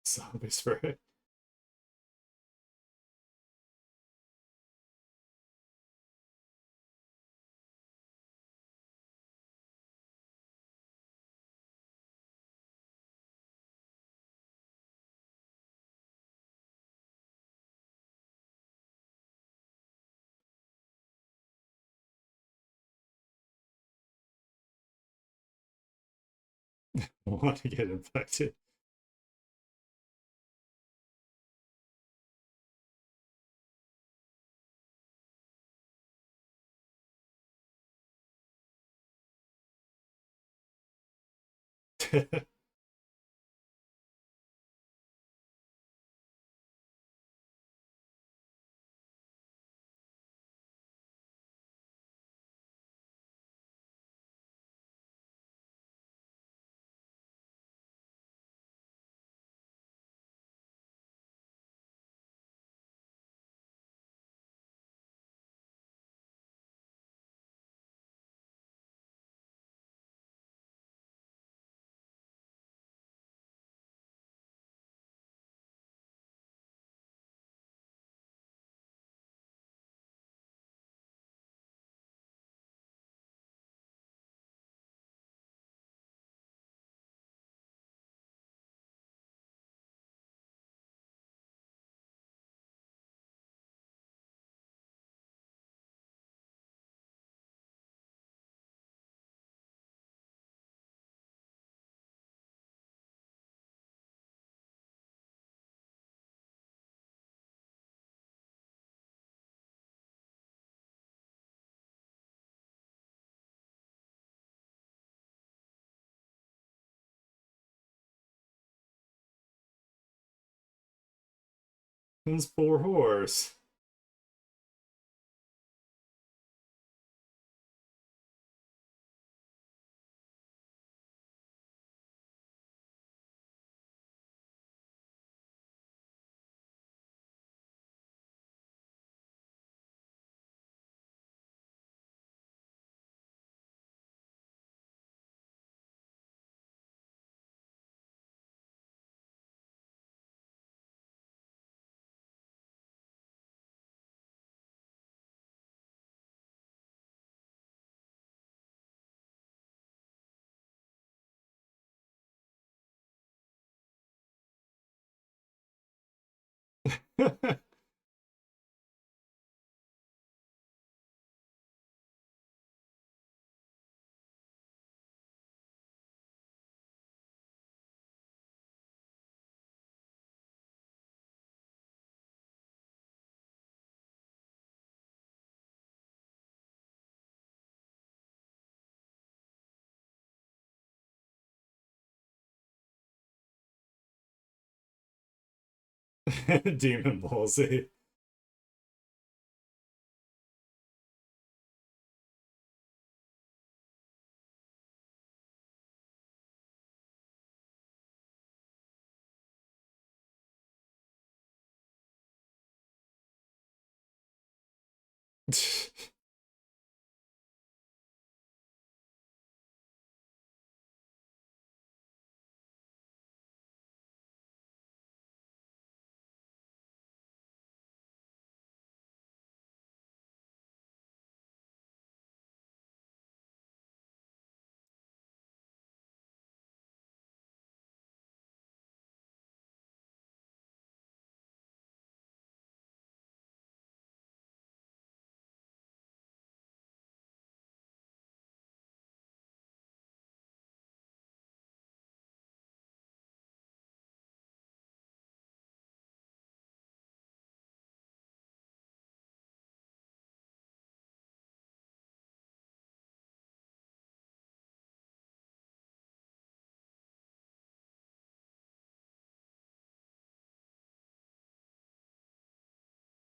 Zombie spray. Want to get infected. This poor horse. Demon Ball Z.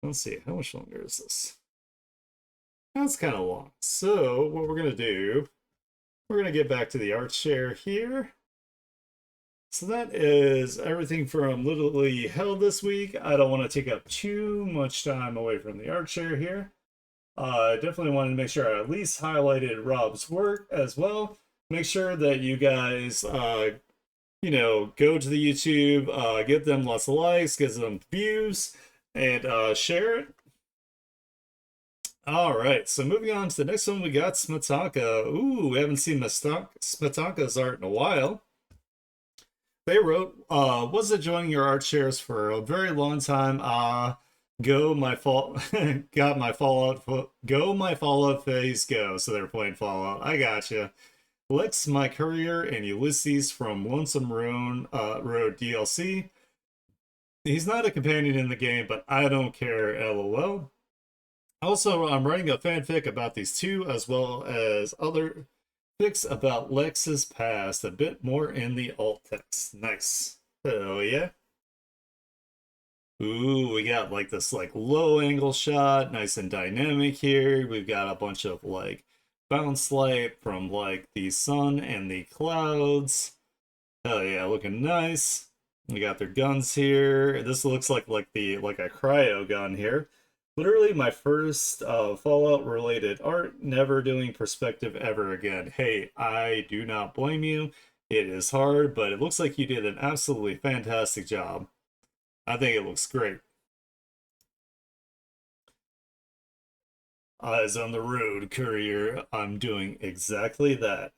Let's see, how much longer is this? That's kind of long. So, what we're going to do, we're going to get back to the art share here. So that is everything from Literally Hell this week. I don't want to take up too much time away from the art share here. I definitely wanted to make sure I at least highlighted Rob's work as well. Make sure that you guys, go to the YouTube, give them lots of likes, give them views, and share it. All right, so moving on to the next one, we got Smetaka. Ooh, we haven't seen Smetaka's art in a while. They wrote, was enjoying your art shares for a very long time. Go my fall, got my Fallout, go my Fallout phase, go. So they're playing Fallout. I gotcha. Lex, my courier, and Ulysses from Lonesome Road DLC. He's not a companion in the game, but I don't care, lol. Also, I'm writing a fanfic about these two, as well as other fics about Lex's past, a bit more in the alt text. Nice. Oh yeah. Ooh, we got like this like low angle shot, nice and dynamic here. We've got a bunch of like bounce light from like the sun and the clouds. Hell yeah, looking nice. We got their guns here. This looks like the like a cryo gun here. Literally my first Fallout related art, never doing perspective ever again. Hey, I do not blame you. It is hard, but it looks like you did an absolutely fantastic job. I think it looks great. Eyes on the road, courier. I'm doing exactly that.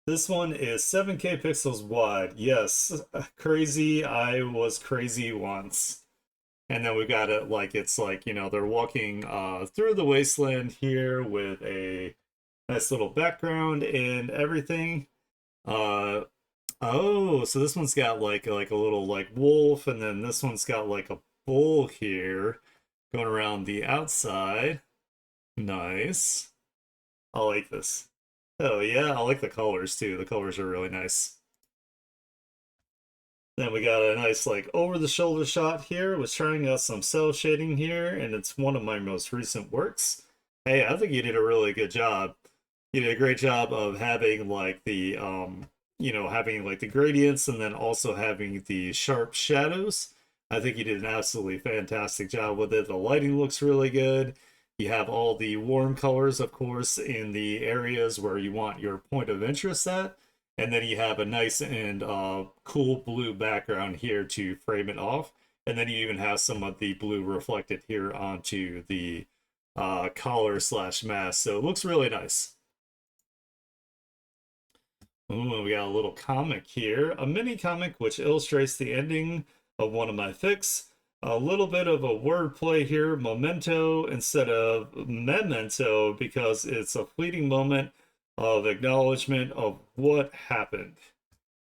This one is 7K pixels wide. Yes, crazy. I was crazy once. And then we got it like it's like, they're walking through the wasteland here with a nice little background and everything. Uh oh, so this one's got like a little like wolf, and then this one's got like a bull here going around the outside. Nice. I like this. Oh yeah, I like the colors too. The colors are really nice. Then we got a nice like over the shoulder shot here. Was trying out some cell shading here, and it's one of my most recent works. Hey, I think you did a really good job. You did a great job of having like the having like the gradients and then also having the sharp shadows. I think you did an absolutely fantastic job with it. The lighting looks really good. You have all the warm colors, of course, in the areas where you want your point of interest at. And then you have a nice and cool blue background here to frame it off. And then you even have some of the blue reflected here onto the collar slash mask. So it looks really nice. Ooh, we got a little comic here. A mini comic which illustrates the ending of one of my fics. A little bit of a wordplay here, memento instead of memento, because it's a fleeting moment of acknowledgement of what happened.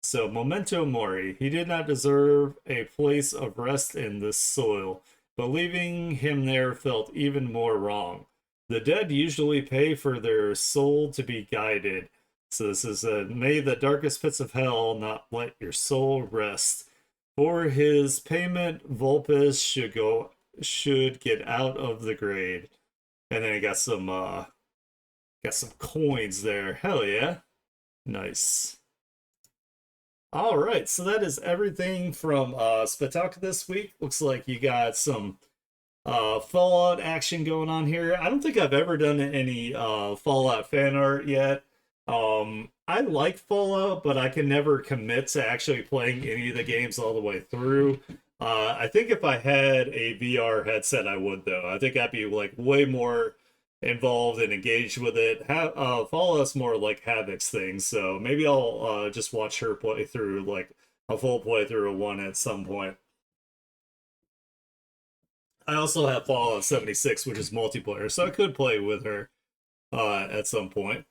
So, memento mori, he did not deserve a place of rest in this soil, but leaving him there felt even more wrong. The dead usually pay for their soul to be guided. So this is may the darkest pits of hell not let your soul rest. For his payment, Vulpes should get out of the grade. And then he got some coins there. Hell yeah. Nice. All right, so that is everything from Spitaka this week. Looks like you got some Fallout action going on here. I don't think I've ever done any Fallout fan art yet. I like Fallout, but I can never commit to actually playing any of the games all the way through. I think if I had a VR headset, I would though. I think I'd be like way more involved and engaged with it. Fallout's more like Havoc's thing, so maybe I'll just watch her play through like a full playthrough of one at some point. I also have Fallout 76, which is multiplayer, so I could play with her at some point.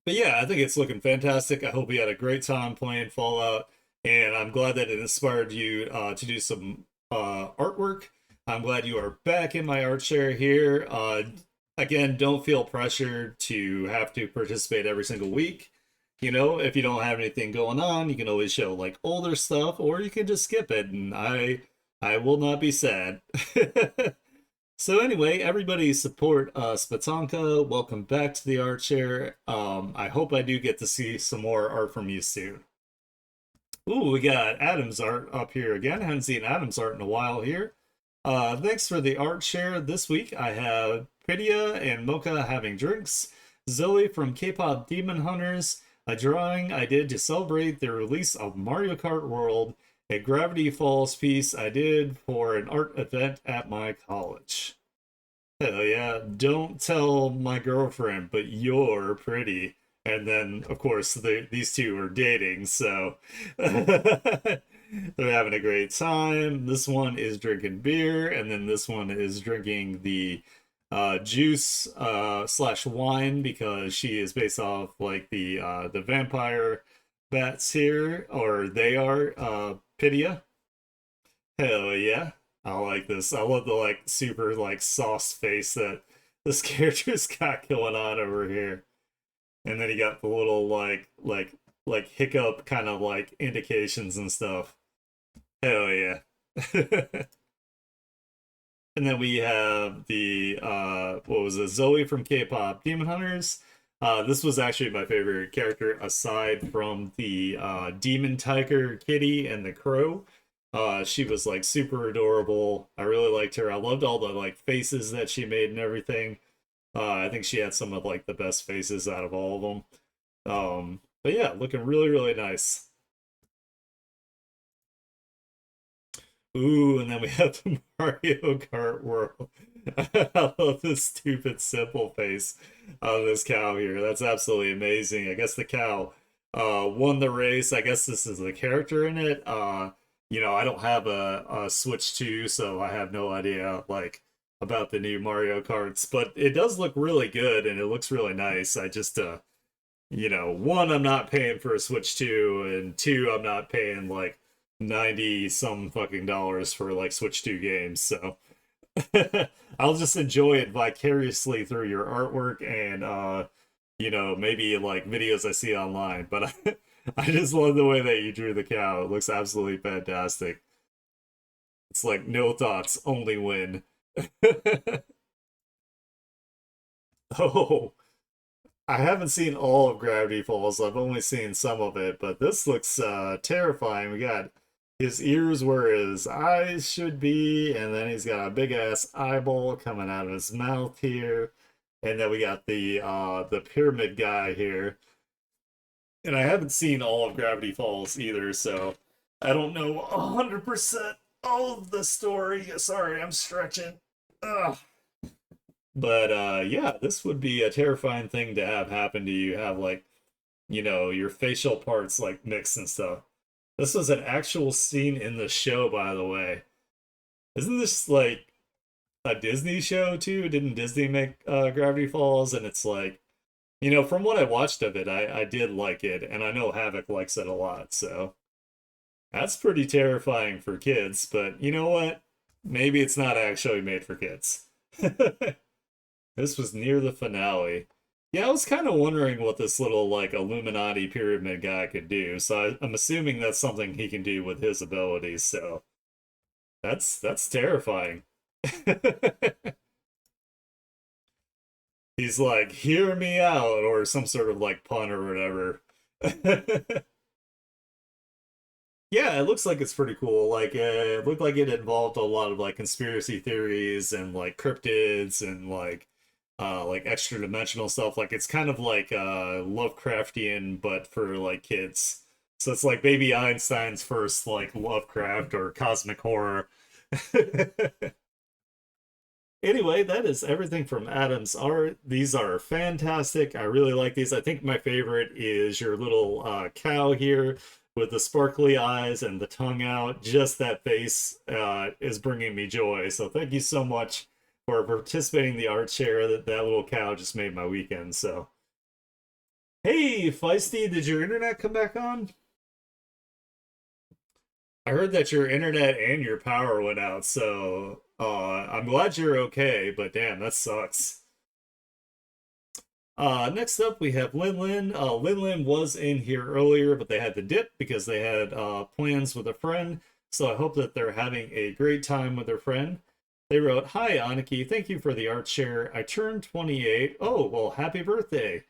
But yeah, I think it's looking fantastic. I hope you had a great time playing Fallout, and I'm glad that it inspired you to do some artwork. I'm glad you are back in my art share here. Again, don't feel pressured to have to participate every single week. You know, if you don't have anything going on, you can always show like older stuff, or you can just skip it, and I will not be sad. So anyway, everybody support Spatanka. Welcome back to the art share. I hope I do get to see some more art from you soon. Ooh, we got Adam's art up here again. I haven't seen Adam's art in a while here. Thanks for the art share this week. I have Pidia and Mocha having drinks. Zoe from K-pop Demon Hunters. A drawing I did to celebrate the release of Mario Kart World. A Gravity Falls piece I did for an art event at my college. Hell yeah, don't tell my girlfriend, but you're pretty. And then, of course, these two are dating, so they're having a great time. This one is drinking beer, and then this one is drinking the juice slash wine because she is based off like the vampire bats here, or they are Pidia. Hell yeah. I like this. I love the like super like sauce face that this character's got going on over here. And then he got the little like hiccup kind of like indications and stuff. Hell yeah. And then we have the what was it, Zoe from K-pop Demon Hunters. This was actually my favorite character aside from the demon tiger kitty and the crow. She was like super adorable. I really liked her. I loved all the like faces that she made and everything. I think she had some of like the best faces out of all of them. But yeah, looking really, really nice. Ooh, and then we have the Mario Kart World. I love this stupid simple face of this cow here. That's absolutely amazing. I guess the cow won the race. I guess this is the character in it. I don't have a Switch 2, so I have no idea like about the new Mario Karts, but it does look really good and it looks really nice. I just one, I'm not paying for a Switch 2, and two, I'm not paying like 90 some fucking dollars for like Switch 2 games, so I'll just enjoy it vicariously through your artwork and maybe like videos I see online. But I just love the way that you drew the cow. It looks absolutely fantastic. It's like no thoughts, only win. Oh, I haven't seen all of Gravity Falls. I've only seen some of it, but this looks terrifying. We got his ears where his eyes should be, and then he's got a big ass eyeball coming out of his mouth here. And then we got the pyramid guy here. And I haven't seen all of Gravity Falls either, so I don't know 100% all of the story. Sorry, I'm stretching. Ugh. But yeah, this would be a terrifying thing to have happen to you. Have like, your facial parts like mixed and stuff. This was an actual scene in the show, by the way. Isn't this like a Disney show too? Didn't Disney make Gravity Falls? And it's like, from what I watched of it, I did like it, and I know Havoc likes it a lot, so that's pretty terrifying for kids, but you know what? Maybe it's not actually made for kids. This was near the finale. Yeah, I was kind of wondering what this little like Illuminati pyramid guy could do. So I'm assuming that's something he can do with his abilities. So that's terrifying. He's like, "Hear me out," or some sort of like pun or whatever. Yeah, it looks like it's pretty cool. Like, it looked like it involved a lot of like conspiracy theories and like cryptids and like extra dimensional stuff. Like, it's kind of like Lovecraftian, but for like kids. So it's like Baby Einstein's first like Lovecraft or cosmic horror. Anyway, that is everything from Adam's art. These are fantastic. I really like these. I think my favorite is your little cow here with the sparkly eyes and the tongue out. Just that face is bringing me joy. So thank you so much for participating in the art share. That little cow just made my weekend. So, hey, Feisty, did your internet come back on? I heard that your internet and your power went out, so I'm glad you're okay, but damn, that sucks. Next up, we have Lin Lin. Lin Lin was in here earlier, but they had to dip because they had plans with a friend. So I hope that they're having a great time with their friend. They wrote, "Hi, Aniki. Thank you for the art share. I turned 28. Oh, well, happy birthday.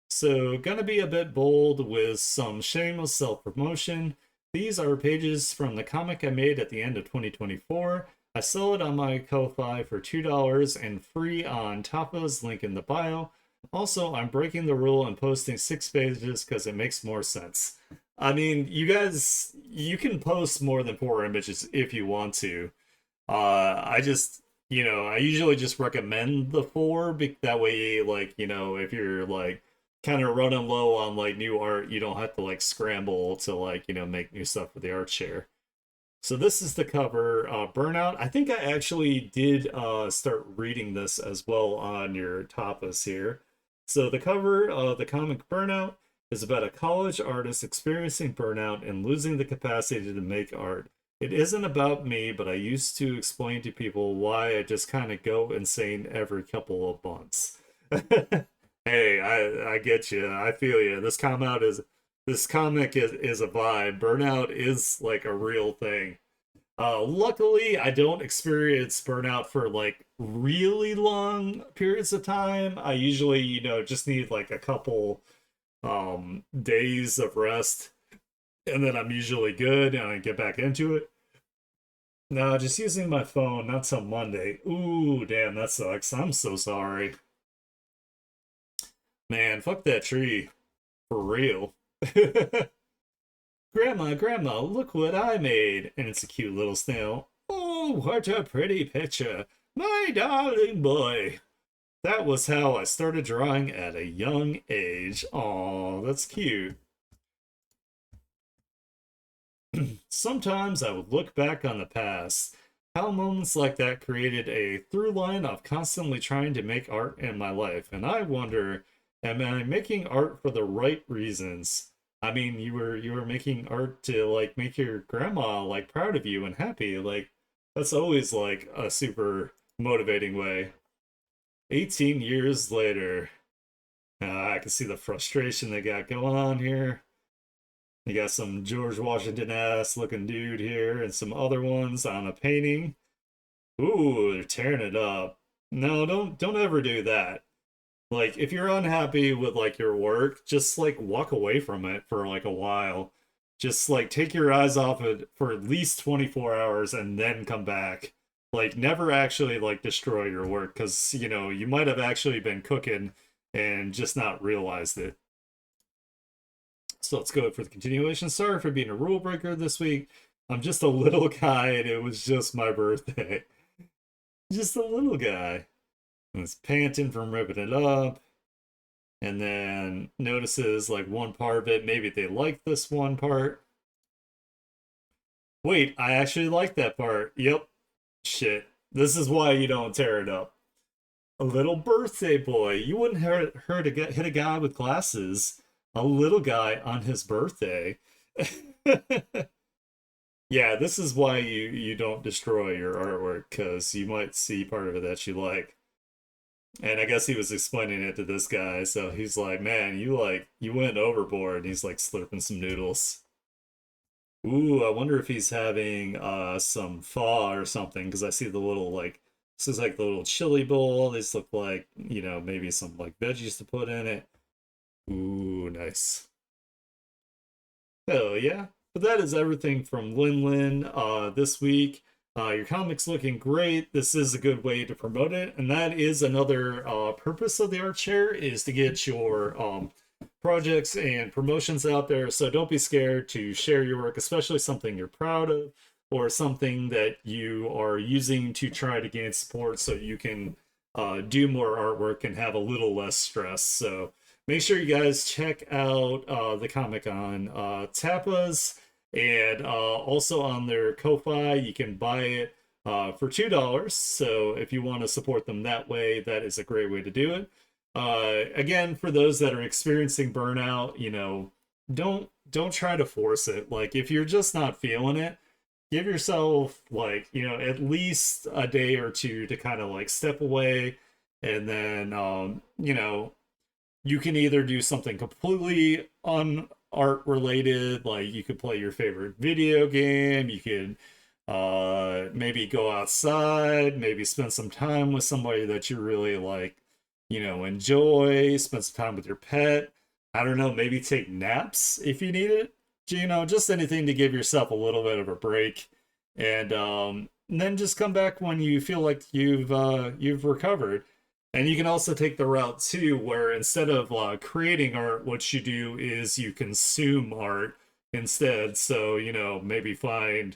So, gonna be a bit bold with some shameless self promotion. These are pages from the comic I made at the end of 2024. I sell it on my Ko-Fi for $2 and free on Tapas, link in the bio. Also, I'm breaking the rule and posting 6 pages because it makes more sense." I mean, you guys, you can post more than 4 images if you want to. I just, I usually just recommend the four. That way, like, if you're like kind of running low on like new art, you don't have to like scramble to like, make new stuff for the art share. So this is the cover, Burnout. I think I actually did start reading this as well on your tapas here. So the cover of the comic Burnout is about a college artist experiencing burnout and losing the capacity to make art. It isn't about me, but I used to explain to people why I just kind of go insane every couple of months. Hey, I get you. I feel you. This comic is a vibe. Burnout is like a real thing. Luckily, I don't experience burnout for like really long periods of time. I usually, just need like a couple days of rest, and then I'm usually good and I get back into it. No, just using my phone, not till Monday. Ooh, damn, that sucks. I'm so sorry. Man, fuck that tree. For real. Grandma, Grandma, look what I made. And it's a cute little snail. Oh, what a pretty picture. My darling boy. That was how I started drawing at a young age. Aw, that's cute. Sometimes I would look back on the past, how moments like that created a through line of constantly trying to make art in my life, and I wonder, am I making art for the right reasons? I mean, you were making art to like make your grandma like proud of you and happy. Like that's always like a super motivating way. 18 years later, I can see the frustration they got going on here. You got some George Washington ass looking dude here and some other ones on a painting. Ooh, they're tearing it up. No, don't ever do that. Like if you're unhappy with like your work, just like walk away from it for like a while. Just like take your eyes off it for at least 24 hours and then come back. Like never actually like destroy your work cuz you know, you might have actually been cooking and just not realized it. So let's go for the continuation. Sorry for being a rule breaker this week. I'm just a little guy and it was just my birthday. Just a little guy. And it's panting from ripping it up. And then notices like one part of it. Maybe they like this one part. Wait, I actually like that part. Yep. Shit. This is why you don't tear it up. A little birthday boy. You wouldn't hit a guy with glasses. A little guy on his birthday. Yeah, this is why you don't destroy your artwork because you might see part of it that you like. And I guess he was explaining it to this guy, so he's like, "Man, you went overboard." And he's like slurping some noodles. Ooh, I wonder if he's having some pho or something because I see the little like this is like the little chili bowl. These look like, you know, maybe some like veggies to put in it. Ooh, nice. Hell yeah. But that is everything from Lin Lin this week. Your comic's looking great. This is a good way to promote it. And that is another purpose of the art share is to get your projects and promotions out there. So don't be scared to share your work, especially something you're proud of or something that you are using to try to gain support so you can do more artwork and have a little less stress. So make sure you guys check out the comic on Tapas and also on their Ko-Fi. You can buy it for $2. So if you want to support them that way, that is a great way to do it. Again, for those that are experiencing burnout, you know, don't try to force it. Like if you're just not feeling it, give yourself like, you know, at least a day or two to kind of like step away and then you know, you can either do something completely art related, like you could play your favorite video game, you could maybe go outside, maybe spend some time with somebody that you really like, you know, enjoy, spend some time with your pet. I don't know, maybe take naps if you need it. You know, just anything to give yourself a little bit of a break. And then just come back when you feel like you've recovered. And you can also take the route too, where instead of creating art, what you do is you consume art instead. So, you know, maybe find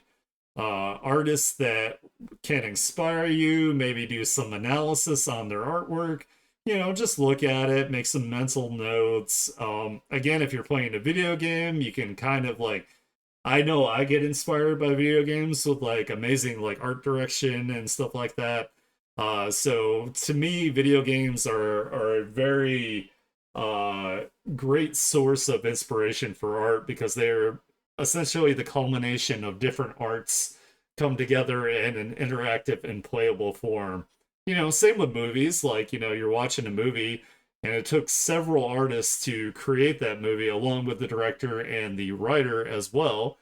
artists that can inspire you, maybe do some analysis on their artwork, you know, just look at it, make some mental notes. Again, if you're playing a video game, you can kind of like, I know I get inspired by video games with like amazing like art direction and stuff like that. So to me, video games are a very uh, great source of inspiration for art because they're essentially the culmination of different arts come together in an interactive and playable form. You know, same with movies. Like, you know, you're watching a movie and it took several artists to create that movie, along with the director and the writer as well.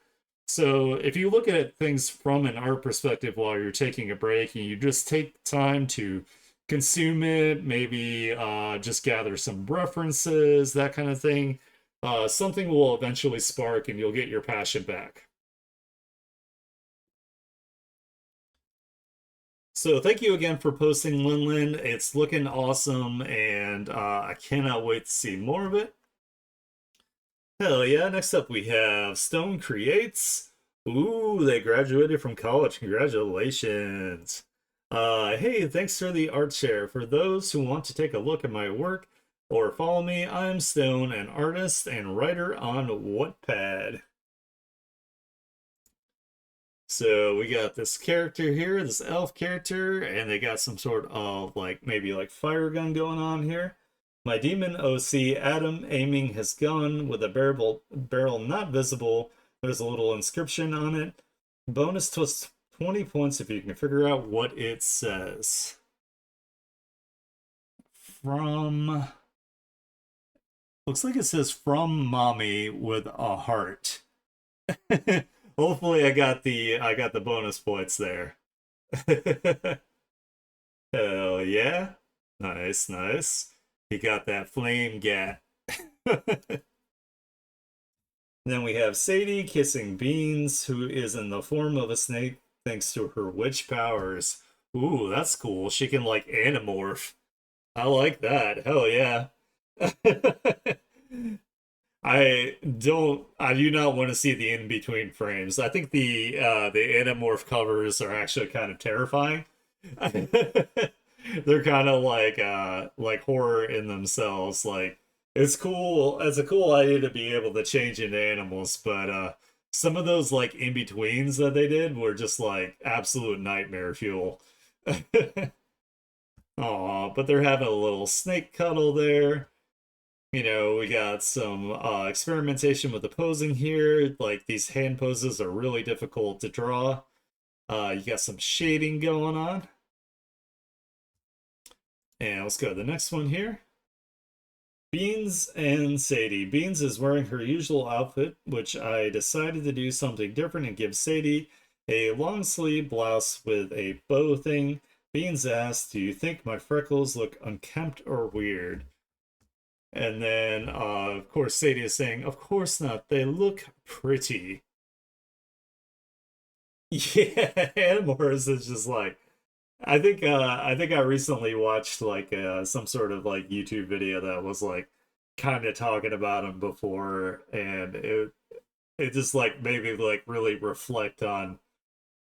So if you look at things from an art perspective while you're taking a break and you just take time to consume it, maybe just gather some references, that kind of thing, something will eventually spark and you'll get your passion back. So thank you again for posting, Lin Lin. It's looking awesome, and I cannot wait to see more of it. Hell yeah. Next up, we have Stone Creates. Ooh, they graduated from college. Congratulations. Hey, thanks for the art share. For those who want to take a look at my work or follow me, I'm Stone, an artist and writer on Wattpad. So we got this character here, this elf character, and they got some sort of like maybe like fire gun going on here. My demon OC Adam aiming his gun with a barrel not visible. There's a little inscription on it. Bonus to 20 points if you can figure out what it says. From Looks like it says from mommy with a heart. Hopefully I got the bonus points there. Hell yeah. Nice, nice. He got that flame gat. Then we have Sadie kissing Beans, who is in the form of a snake thanks to her witch powers. Ooh, that's cool. She can like animorph. I like that. Hell yeah. I do not want to see the in between frames. I think the Animorph covers are actually kind of terrifying. They're kind of like horror in themselves. Like it's cool. It's a cool idea to be able to change into animals, but some of those like in betweens that they did were just like absolute nightmare fuel. Aw, but they're having a little snake cuddle there. We got some experimentation with the posing here. Like these hand poses are really difficult to draw. You got some shading going on. And let's go to the next one here. Beans and Sadie. Beans is wearing her usual outfit, which I decided to do something different and give Sadie a long sleeve blouse with a bow thing. Beans asks, "Do you think my freckles look unkempt or weird?" And then, of course, Sadie is saying, "Of course not. They look pretty." Yeah, Animorphs is just like, I think I recently watched like some sort of like YouTube video that was like kind of talking about him before, and it just like made me like really reflect on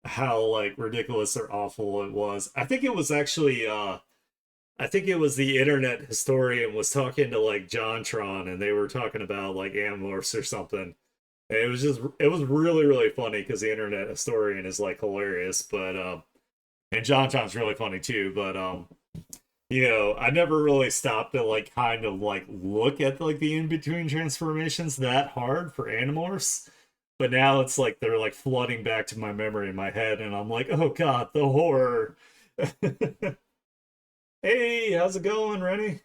how like ridiculous or awful it was. I think it was the internet historian was talking to like JonTron, and they were talking about like Animorphs or something. And it was really really funny because the internet historian is like hilarious, but and JonTron's really funny too. But I never really stopped to like kind of like look at like the in between transformations that hard for Animorphs. But now it's like they're like flooding back to my memory in my head, and I'm like, oh god, the horror. Hey, how's it going, Rennie?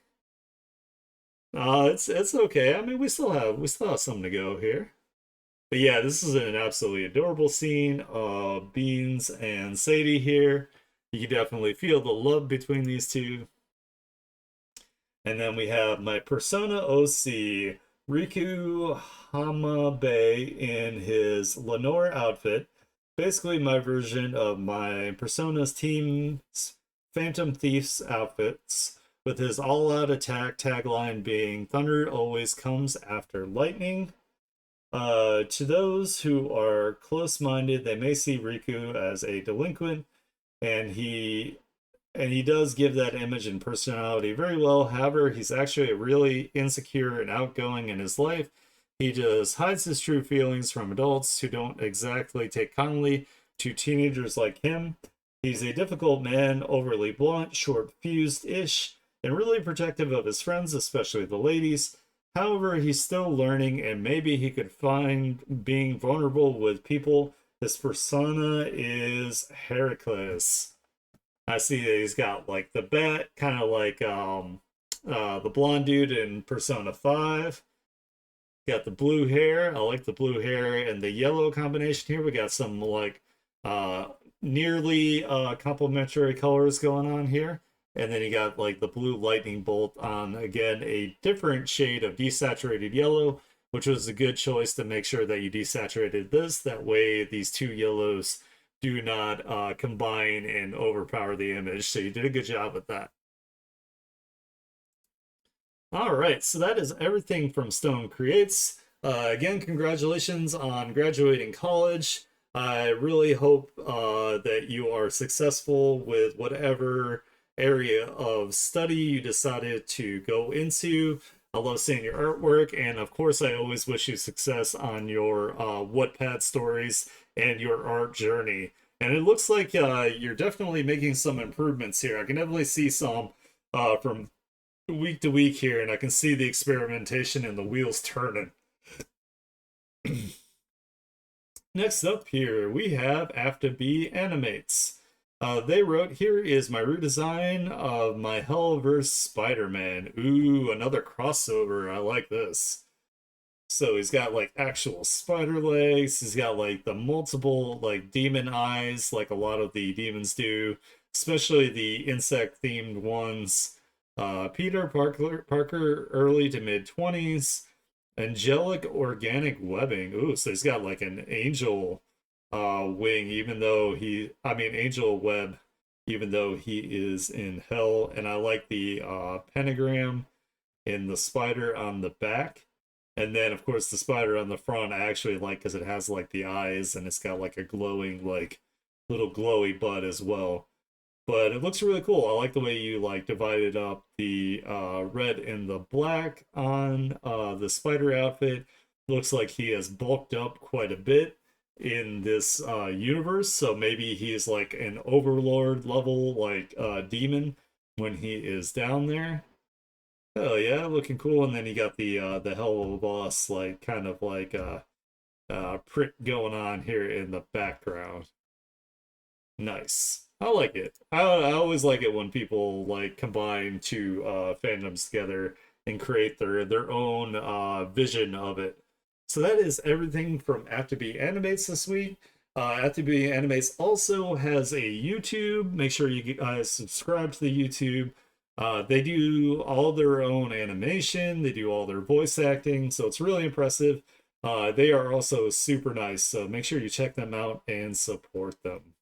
It's okay. I mean, we still have something to go here. But yeah, this is an absolutely adorable scene. Beans and Sadie here. You can definitely feel the love between these two. And then we have my Persona OC, Riku Hamabe in his Lenore outfit. Basically my version of my Persona's team's Phantom Thief's outfits, with his all-out attack tagline being "Thunder always comes after lightning." To those who are close-minded, they may see Riku as a delinquent, and he does give that image and personality very well. However, he's actually really insecure and outgoing in his life. He just hides his true feelings from adults who don't exactly take kindly to teenagers like him. He's a difficult man, overly blunt, short fused ish, and really protective of his friends, especially the ladies. However, he's still learning, and maybe he could find being vulnerable with people. His persona is Heracles. I see that he's got like the bat, kind of like the blonde dude in Persona 5. Got the blue hair. I like the blue hair and the yellow combination here. We got some like uh nearly complementary colors going on here. And then you got like the blue lightning bolt on again a different shade of desaturated yellow, which was a good choice to make sure that you desaturated this. That way these two yellows do not combine and overpower the image. So you did a good job with that. All right, so that is everything from Stone Creates. Again, congratulations on graduating college. I really hope that you are successful with whatever area of study you decided to go into. I love seeing your artwork, and of course, I always wish you success on your Wattpad stories and your art journey. And it looks like you're definitely making some improvements here. I can definitely see some from week to week here, and I can see the experimentation and the wheels turning. Next up here, we have After B Animates. They wrote, "Here is my redesign of my Hellverse Spider-Man." Ooh, another crossover. I like this. So he's got like actual spider legs. He's got like the multiple like demon eyes, like a lot of the demons do, especially the insect themed ones. Peter Parker, early to mid 20s. Angelic organic webbing. Ooh, so he's got like an angel wing, even though angel web, even though he is in hell. And I like the pentagram in the spider on the back. And then, of course, the spider on the front I actually like because it has like the eyes and it's got like a glowing, like little glowy butt as well. But it looks really cool. I like the way you like divided up the red and the black on the spider outfit. Looks like he has bulked up quite a bit in this universe. So maybe he's like an overlord level like demon when he is down there. Oh yeah, looking cool. And then you got the hell of a boss like kind of like print going on here in the background. Nice. I like it. I always like it when people like combine two fandoms together and create their own vision of it. So that is everything from Afterbeat Animates this week. Afterbeat Animates also has a YouTube. Make sure you guys subscribe to the YouTube. They do all their own animation. They do all their voice acting, so it's really impressive. They are also super nice, so make sure you check them out and support them.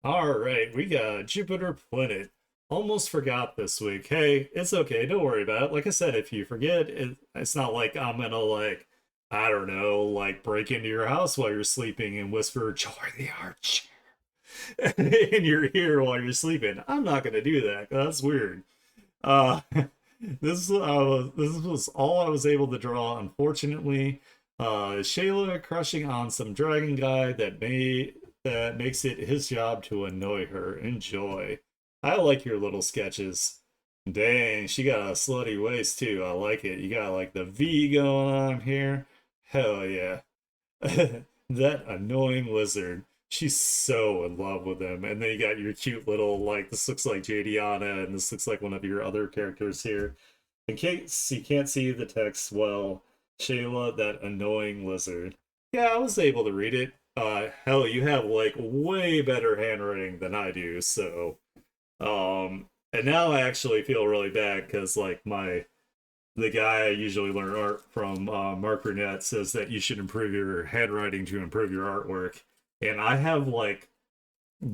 All right, we got Jupiter Planet. Almost forgot this week. Hey, it's okay. Don't worry about it. Like I said, if you forget, it's not like I'm gonna like, I don't know, like break into your house while you're sleeping and whisper "Joy the Archer" in your ear while you're sleeping. I'm not gonna do that. That's weird. Uh, this was all I was able to draw. Unfortunately, Shayla crushing on some dragon guy that makes it his job to annoy her. Enjoy. I like your little sketches. Dang, she got a slutty waist too. I like it. You got like the V going on here. Hell yeah. That annoying lizard. She's so in love with him. And then you got your cute little, like, this looks like Jadiana, and this looks like one of your other characters here. In case you can't see the text well, Shayla, that annoying lizard. Yeah, I was able to read it. Hell, you have, like, way better handwriting than I do, so. And now I actually feel really bad because, like, the guy I usually learn art from, Mark Burnett, says that you should improve your handwriting to improve your artwork. And I have like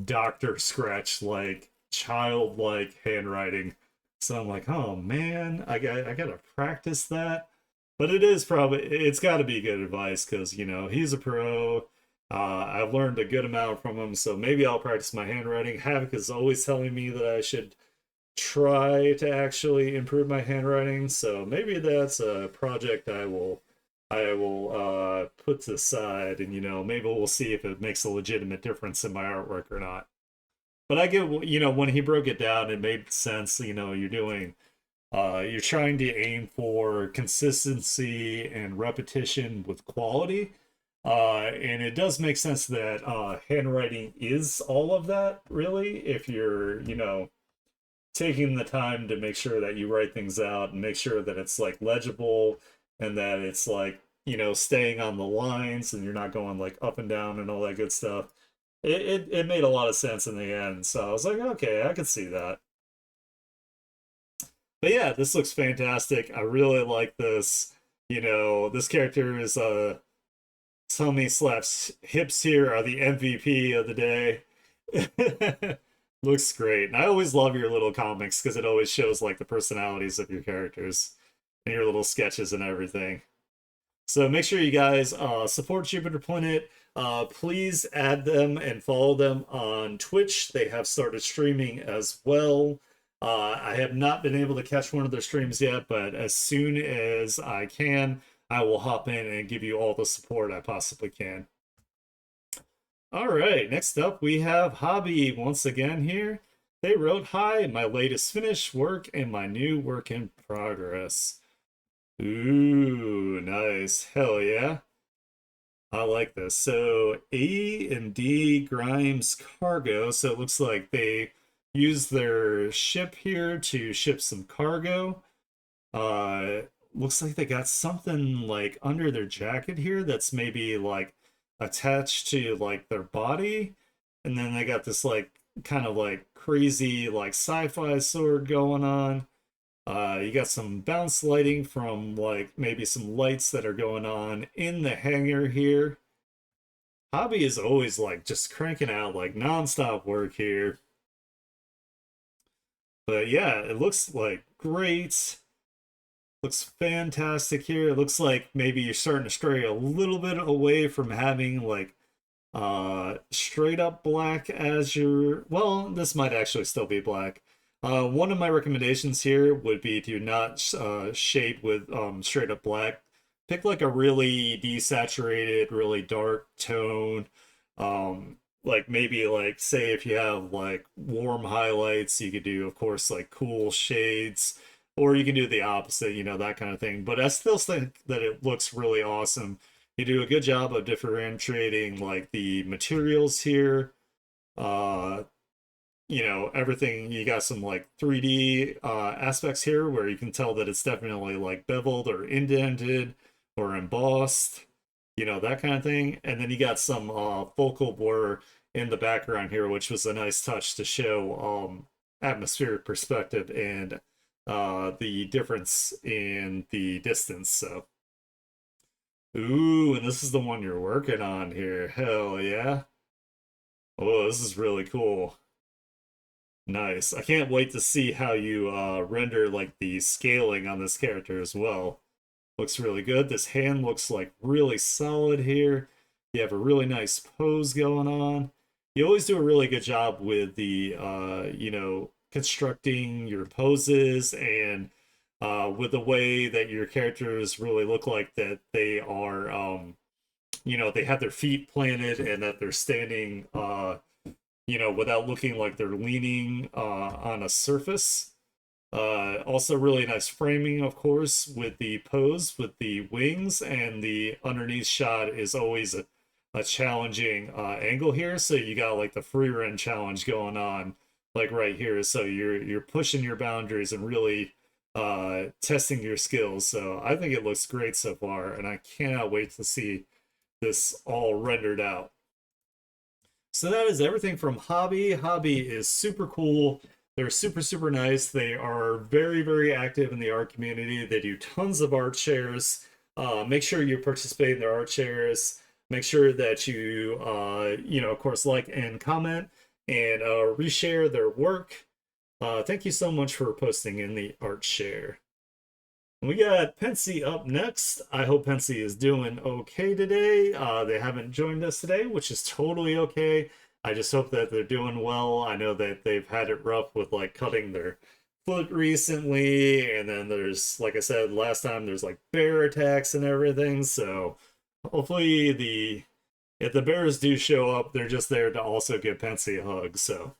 Dr. Scratch, like childlike handwriting. So I'm like, oh man, I gotta practice that. But it's got to be good advice because he's a pro. I've learned a good amount from him, so maybe I'll practice my handwriting. Havoc is always telling me that I should try to actually improve my handwriting, so maybe that's a project I will put to the side, and maybe we'll see if it makes a legitimate difference in my artwork or not. But I get, when he broke it down, it made sense. You're trying to aim for consistency and repetition with quality. And it does make sense that handwriting is all of that, really, if you're, taking the time to make sure that you write things out and make sure that it's like legible and that it's like staying on the lines and you're not going like up and down and all that good stuff. It made a lot of sense in the end, so I was like, okay, I could see that. But yeah, this looks fantastic. I really like this. This character is tummy slaps hips here are the MVP of the day. Looks great. And I always love your little comics because it always shows like the personalities of your characters and your little sketches and everything. So make sure you guys support Jupiter Planet. Please add them and follow them on Twitch. They have started streaming as well. I have not been able to catch one of their streams yet, but as soon as I can, I will hop in and give you all the support I possibly can. All right, next up we have Hobby once again here. They wrote, "Hi, my latest finished work and my new work in progress." Ooh, nice. Hell yeah. I like this. So A and D Grimes Cargo. So it looks like they use their ship here to ship some cargo. Uh, Looks like they got something like under their jacket here that's maybe like attached to like their body. And then they got this like kind of like crazy like sci-fi sword going on. You got some bounce lighting from like maybe some lights that are going on in the hangar here. Hobby is always like just cranking out like nonstop work here. But yeah, it looks like great. Looks fantastic here. It looks like maybe you're starting to stray a little bit away from having like straight up black as your, well, this might actually still be black. One of my recommendations here would be to not shade with straight up black. Pick like a really desaturated, really dark tone. Like maybe like say if you have like warm highlights, you could do of course like cool shades, or you can do the opposite, you know, that kind of thing. But I still think that it looks really awesome. You do a good job of differentiating like the materials here. Uh, you know, everything, you got some like 3D aspects here where you can tell that it's definitely like beveled or indented or embossed, you know, that kind of thing. And then you got some focal blur in the background here, which was a nice touch to show atmospheric perspective and the difference in the distance. So, ooh, and this is the one you're working on here. Hell yeah. Oh, this is really cool. Nice. I can't wait to see how you render like the scaling on this character as well. Looks really good. This hand looks like really solid here. You have a really nice pose going on. You always do a really good job with the you know, constructing your poses and with the way that your characters really look like that they are you know, they have their feet planted and that they're standing you know, without looking like they're leaning on a surface. Also, really nice framing, of course, with the pose, with the wings, and the underneath shot is always a challenging angle here. So you got like the free run challenge going on, like right here. So you're pushing your boundaries and really testing your skills. So I think it looks great so far, and I cannot wait to see this all rendered out. So that is everything from Hobby. Hobby is super cool. They're super nice. They are very active in the art community. They do tons of art shares. Make sure you participate in their art shares. Make sure that you, you know, of course, like and comment and reshare their work. Thank you so much for posting in the art share. We got Pensy up next. I hope Pensy is doing okay today. They haven't joined us today, which is totally okay. I just hope that they're doing well. I know that they've had it rough with like cutting their foot recently, and then there's, like I said last time, there's like bear attacks and everything. So hopefully the if the bears do show up, they're just there to also give Pensy a hug. So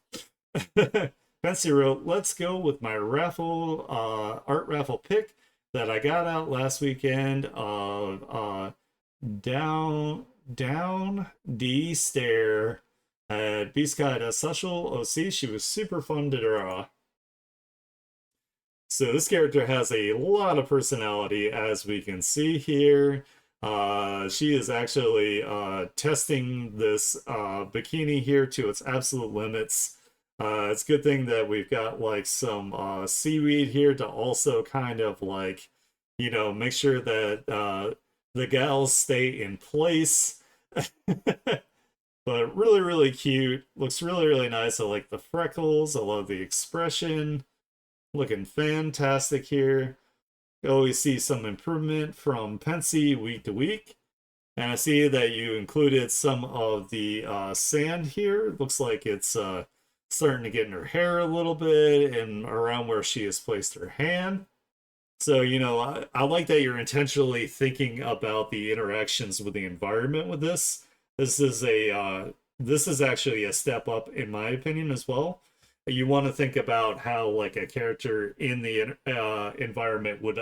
Pensy wrote, "Let's go with my raffle art raffle pick that I got out last weekend of down D Stair at Beast Guide Social OC. She was super fun to draw." So this character has a lot of personality, as we can see here. She is actually testing this bikini here to its absolute limits. It's a good thing that we've got like some seaweed here to also kind of like, you know, make sure that the gals stay in place. But really cute. Looks really nice. I like the freckles. I love the expression. Looking fantastic here. You always see some improvement from Pensy week to week. And I see that you included some of the sand here. Looks like it's starting to get in her hair a little bit and around where she has placed her hand. So, you know, I like that you're intentionally thinking about the interactions with the environment with this. This is actually a step up in my opinion as well. You want to think about how like a character in the environment would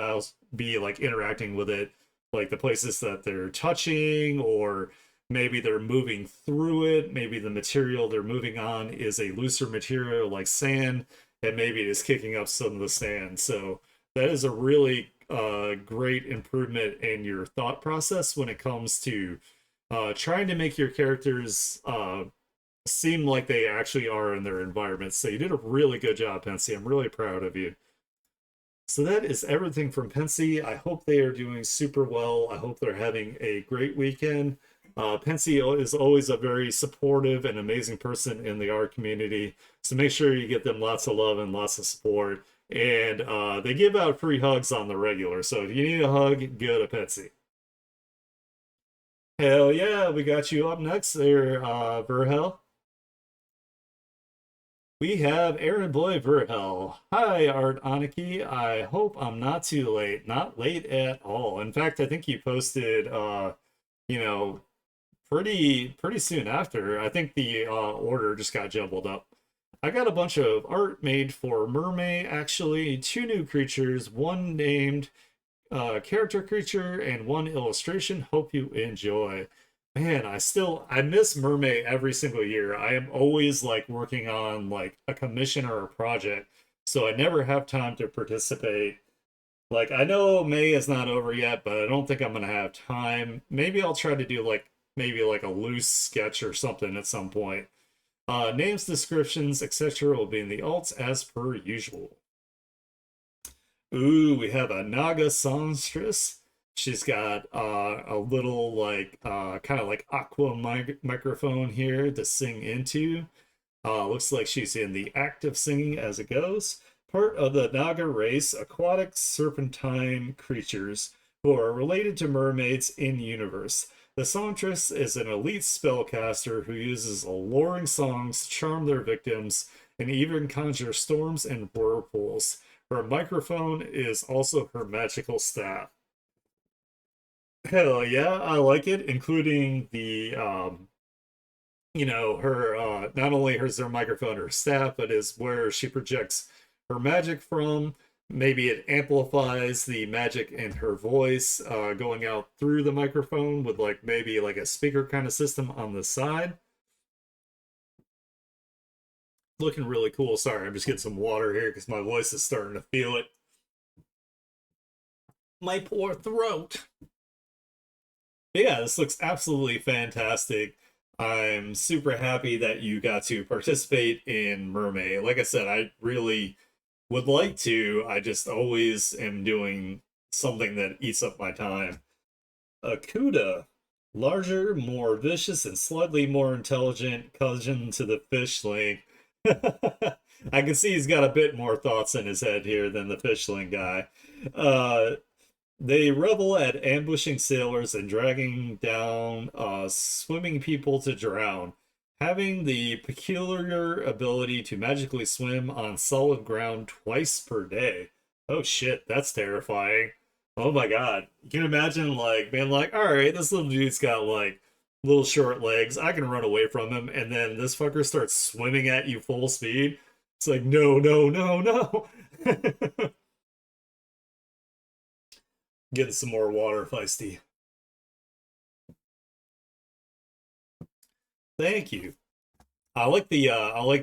be like interacting with it like the places that they're touching, or maybe they're moving through it. Maybe the material they're moving on is a looser material like sand, and maybe it is kicking up some of the sand. So that is a really great improvement in your thought process when it comes to trying to make your characters seem like they actually are in their environment. So you did a really good job, Pensy. I'm really proud of you. So that is everything from Pensy. I hope they are doing super well. I hope they're having a great weekend. Pensy is always a very supportive and amazing person in the art community. So make sure you get them lots of love and lots of support. And they give out free hugs on the regular. So if you need a hug, go to Pensy. Hell yeah, we got you up next there, Verhel. We have Aaron Boy Verhel. Hi, Art Aniki. I hope I'm not too late. Not late at all. In fact, I think you posted, you know, pretty soon after. I think the order just got jumbled up. I got a bunch of art made for Mermaid, actually. Two new creatures, one named character creature and one illustration. Hope you enjoy. Man, I miss Mermaid every single year. I am always like working on like a commission or a project, so I never have time to participate. Like I know May is not over yet, but I don't think I'm gonna have time. Maybe I'll try to do like maybe like a loose sketch or something at some point. Names, descriptions, etc. will be in the alts as per usual. Ooh, we have a Naga songstress. She's got a little like kind of like aqua microphone here to sing into. Looks like she's in the act of singing as it goes. Part of the Naga race, aquatic serpentine creatures who are related to mermaids in universe. The songstress is an elite spellcaster who uses alluring songs to charm their victims and even conjure storms and whirlpools. Her microphone is also her magical staff. Hell yeah, I like it, including the her not only her microphone, her staff, but is where she projects her magic from. Maybe it amplifies the magic in her voice, going out through the microphone with like maybe like a speaker kind of system on the side. Looking really cool. Sorry, I'm just getting some water here because my voice is starting to feel it. My poor throat. But yeah, this looks absolutely fantastic. I'm super happy that you got to participate in Mermaid. Like I said, I really would like to. I just always am doing something that eats up my time. Akuda, larger, more vicious, and slightly more intelligent cousin to the fishling. I can see he's got a bit more thoughts in his head here than the fishling guy. Uh, they revel at ambushing sailors and dragging down swimming people to drown. Having the peculiar ability to magically swim on solid ground twice per day. Oh shit, that's terrifying. Oh my god. You can imagine like being like, alright, this little dude's got like little short legs. I can run away from him, and then this fucker starts swimming at you full speed. It's like, no, no, no, no. Getting some more water, Feisty. Thank you. I like the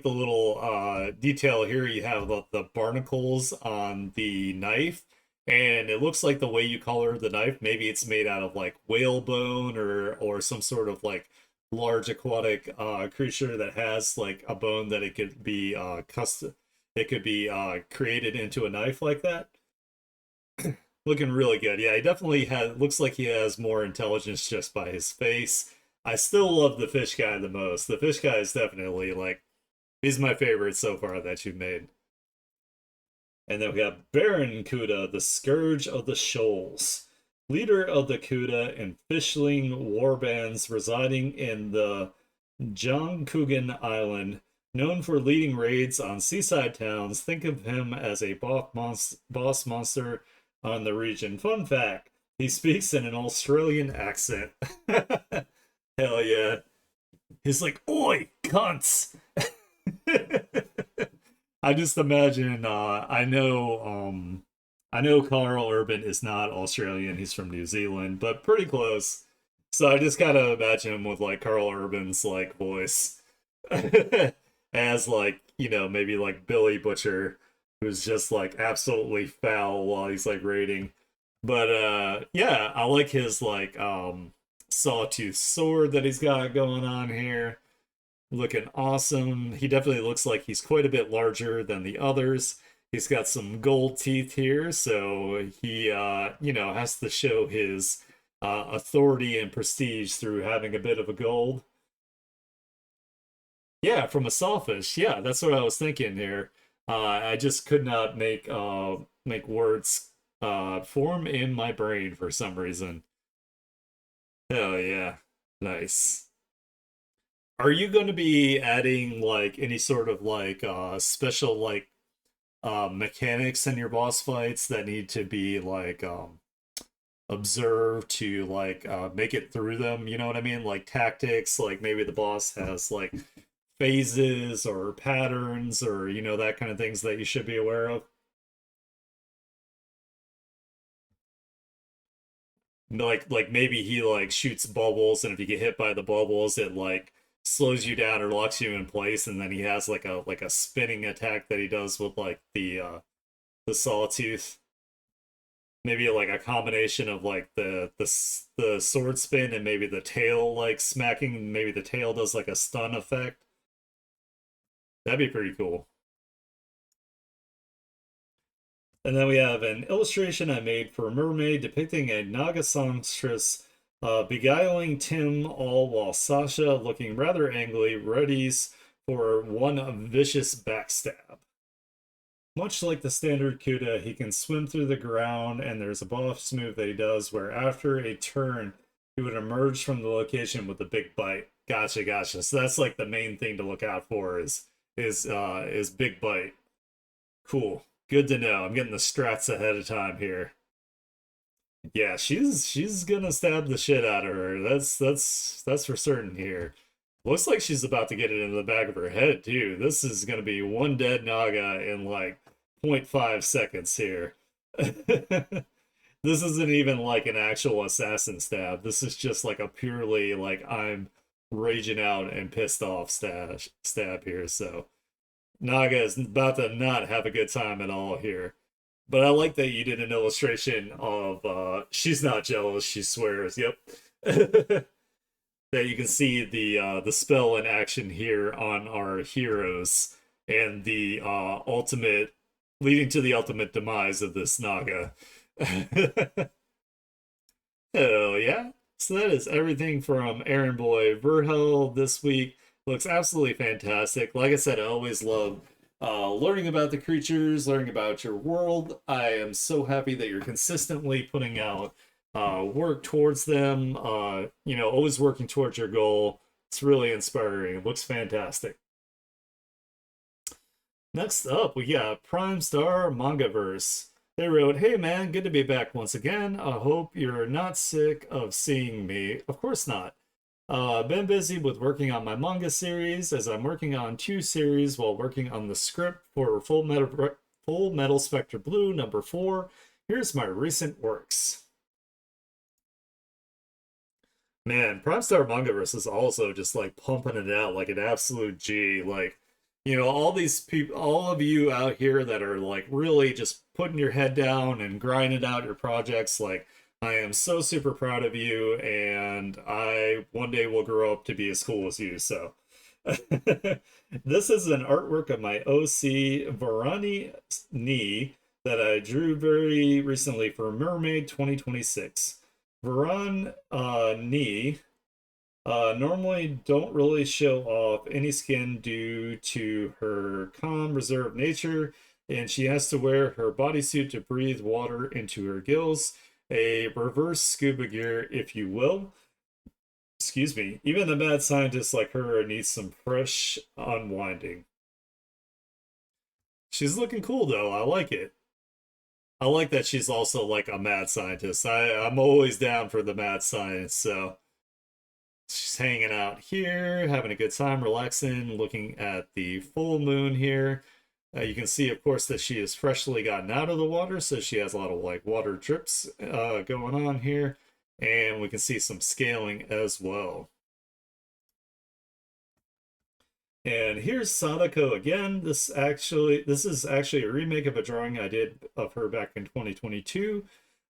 little detail here. You have the barnacles on the knife, and it looks like the way you color the knife, maybe it's made out of like whalebone or some sort of like large aquatic creature that has like a bone that it could be custom. It could be created into a knife like that. Looking really good. Yeah, he definitely has. Looks like he has more intelligence just by his face. I still love the fish guy the most. The fish guy is definitely like he's my favorite so far that you've made. And then we have Baron Kuda, the Scourge of the Shoals, leader of the Kuda and Fishling warbands residing in the Jongkugan Island. Known for leading raids on seaside towns, think of him as a boss monster on the region. Fun fact, he speaks in an Australian accent. Hell yeah. He's like, oi, cunts! I just imagine, I know, I know Carl Urban is not Australian, he's from New Zealand, but pretty close. So I just kind of imagine him with like Carl Urban's like voice as like, maybe like Billy Butcher, who's just like absolutely foul while he's like raiding. But yeah, I like his like sawtooth sword that he's got going on here. Looking awesome. He definitely looks like he's quite a bit larger than the others. He's got some gold teeth here, so he has to show his authority and prestige through having a bit of a gold. Yeah, from a sawfish. Yeah, that's what I was thinking here. I just could not make words form in my brain for some reason. Hell yeah. Nice. Are you going to be adding like any sort of like special like mechanics in your boss fights that need to be like observed to like make it through them, you know what I mean? Like tactics, like maybe the boss has like phases or patterns or that kind of things that you should be aware of. Like maybe he like shoots bubbles, and if you get hit by the bubbles it like slows you down or locks you in place, and then he has like a spinning attack that he does with like the sawtooth. Maybe like a combination of like the sword spin and maybe the tail like smacking. Maybe the tail does like a stun effect. That'd be pretty cool. And then we have an illustration I made for a mermaid depicting a Naga songstress beguiling Tim, all while Sasha, looking rather angry, readies for one vicious backstab. Much like the standard Kuda, he can swim through the ground, and there's a boss move that he does where after a turn, he would emerge from the location with a big bite. Gotcha, gotcha. So that's like the main thing to look out for is big bite. Cool. Good to know. I'm getting the strats ahead of time here. Yeah, she's gonna stab the shit out of her. That's for certain here. Looks like she's about to get it into the back of her head too. This is gonna be one dead Naga in like point 0.5 seconds here. This isn't even like an actual assassin stab. This is just like a purely like I'm raging out and pissed off stab here. So Naga is about to not have a good time at all here. But I like that you did an illustration of she's not jealous, she swears. Yep. That you can see the spell in action here on our heroes and the ultimate leading to the ultimate demise of this Naga. Hell yeah. So that is everything from Aaron Boy Verhel this week. Looks absolutely fantastic. Like I said, I always love learning about the creatures, learning about your world. I am so happy that you're consistently putting out work towards them, always working towards your goal. It's really inspiring. It looks fantastic. Next up, we got Prime Star Mangaverse. They wrote, "Hey man, good to be back once again. I hope you're not sick of seeing me. Of course not. Been busy with working on my manga series, as I'm working on two series while working on the script for Full Metal Spectre Blue #4. Here's my recent works." Man, Prime Star Mangaverse is also just like pumping it out like an absolute G. Like, all these people, all of you out here that are like really just putting your head down and grinding out your projects, like, I am so super proud of you, and I one day will grow up to be as cool as you. So, this is an artwork of my OC Varani Ni that I drew very recently for Mermaid 2026. Varan Ni normally don't really show off any skin due to her calm, reserved nature, and she has to wear her bodysuit to breathe water into her gills, a reverse scuba gear, if you will. Excuse me. Even a mad scientist like her needs some fresh unwinding. She's looking cool though. I like it. I like that she's also like a mad scientist. I'm always down for the mad science, so she's hanging out here, having a good time, relaxing, looking at the full moon here. You can see, of course, that she has freshly gotten out of the water, so she has a lot of like water drips going on here, and we can see some scaling as well. And here's Sadako again. This is actually a remake of a drawing I did of her back in 2022.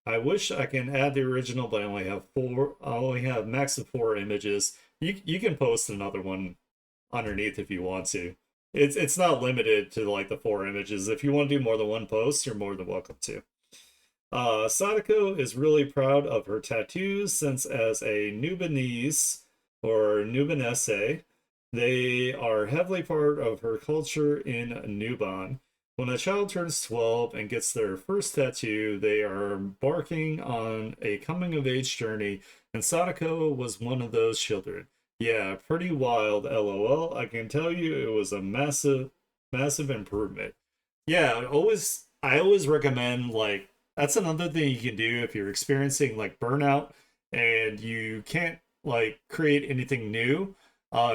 I wish I can add the original, but I only have four. I only have max of 4 images. You can post another one underneath if you want to. It's not limited to like the 4 images. If you want to do more than one post, you're more than welcome to. Sadako is really proud of her tattoos since as a Nubanese or Nubanese, they are heavily part of her culture in Nuban. When a child turns 12 and gets their first tattoo, they are embarking on a coming of age journey, and Sadako was one of those children. Yeah, pretty wild, lol. I can tell you it was a massive, massive improvement. Yeah, I always recommend like that's another thing you can do if you're experiencing like burnout and you can't like create anything new.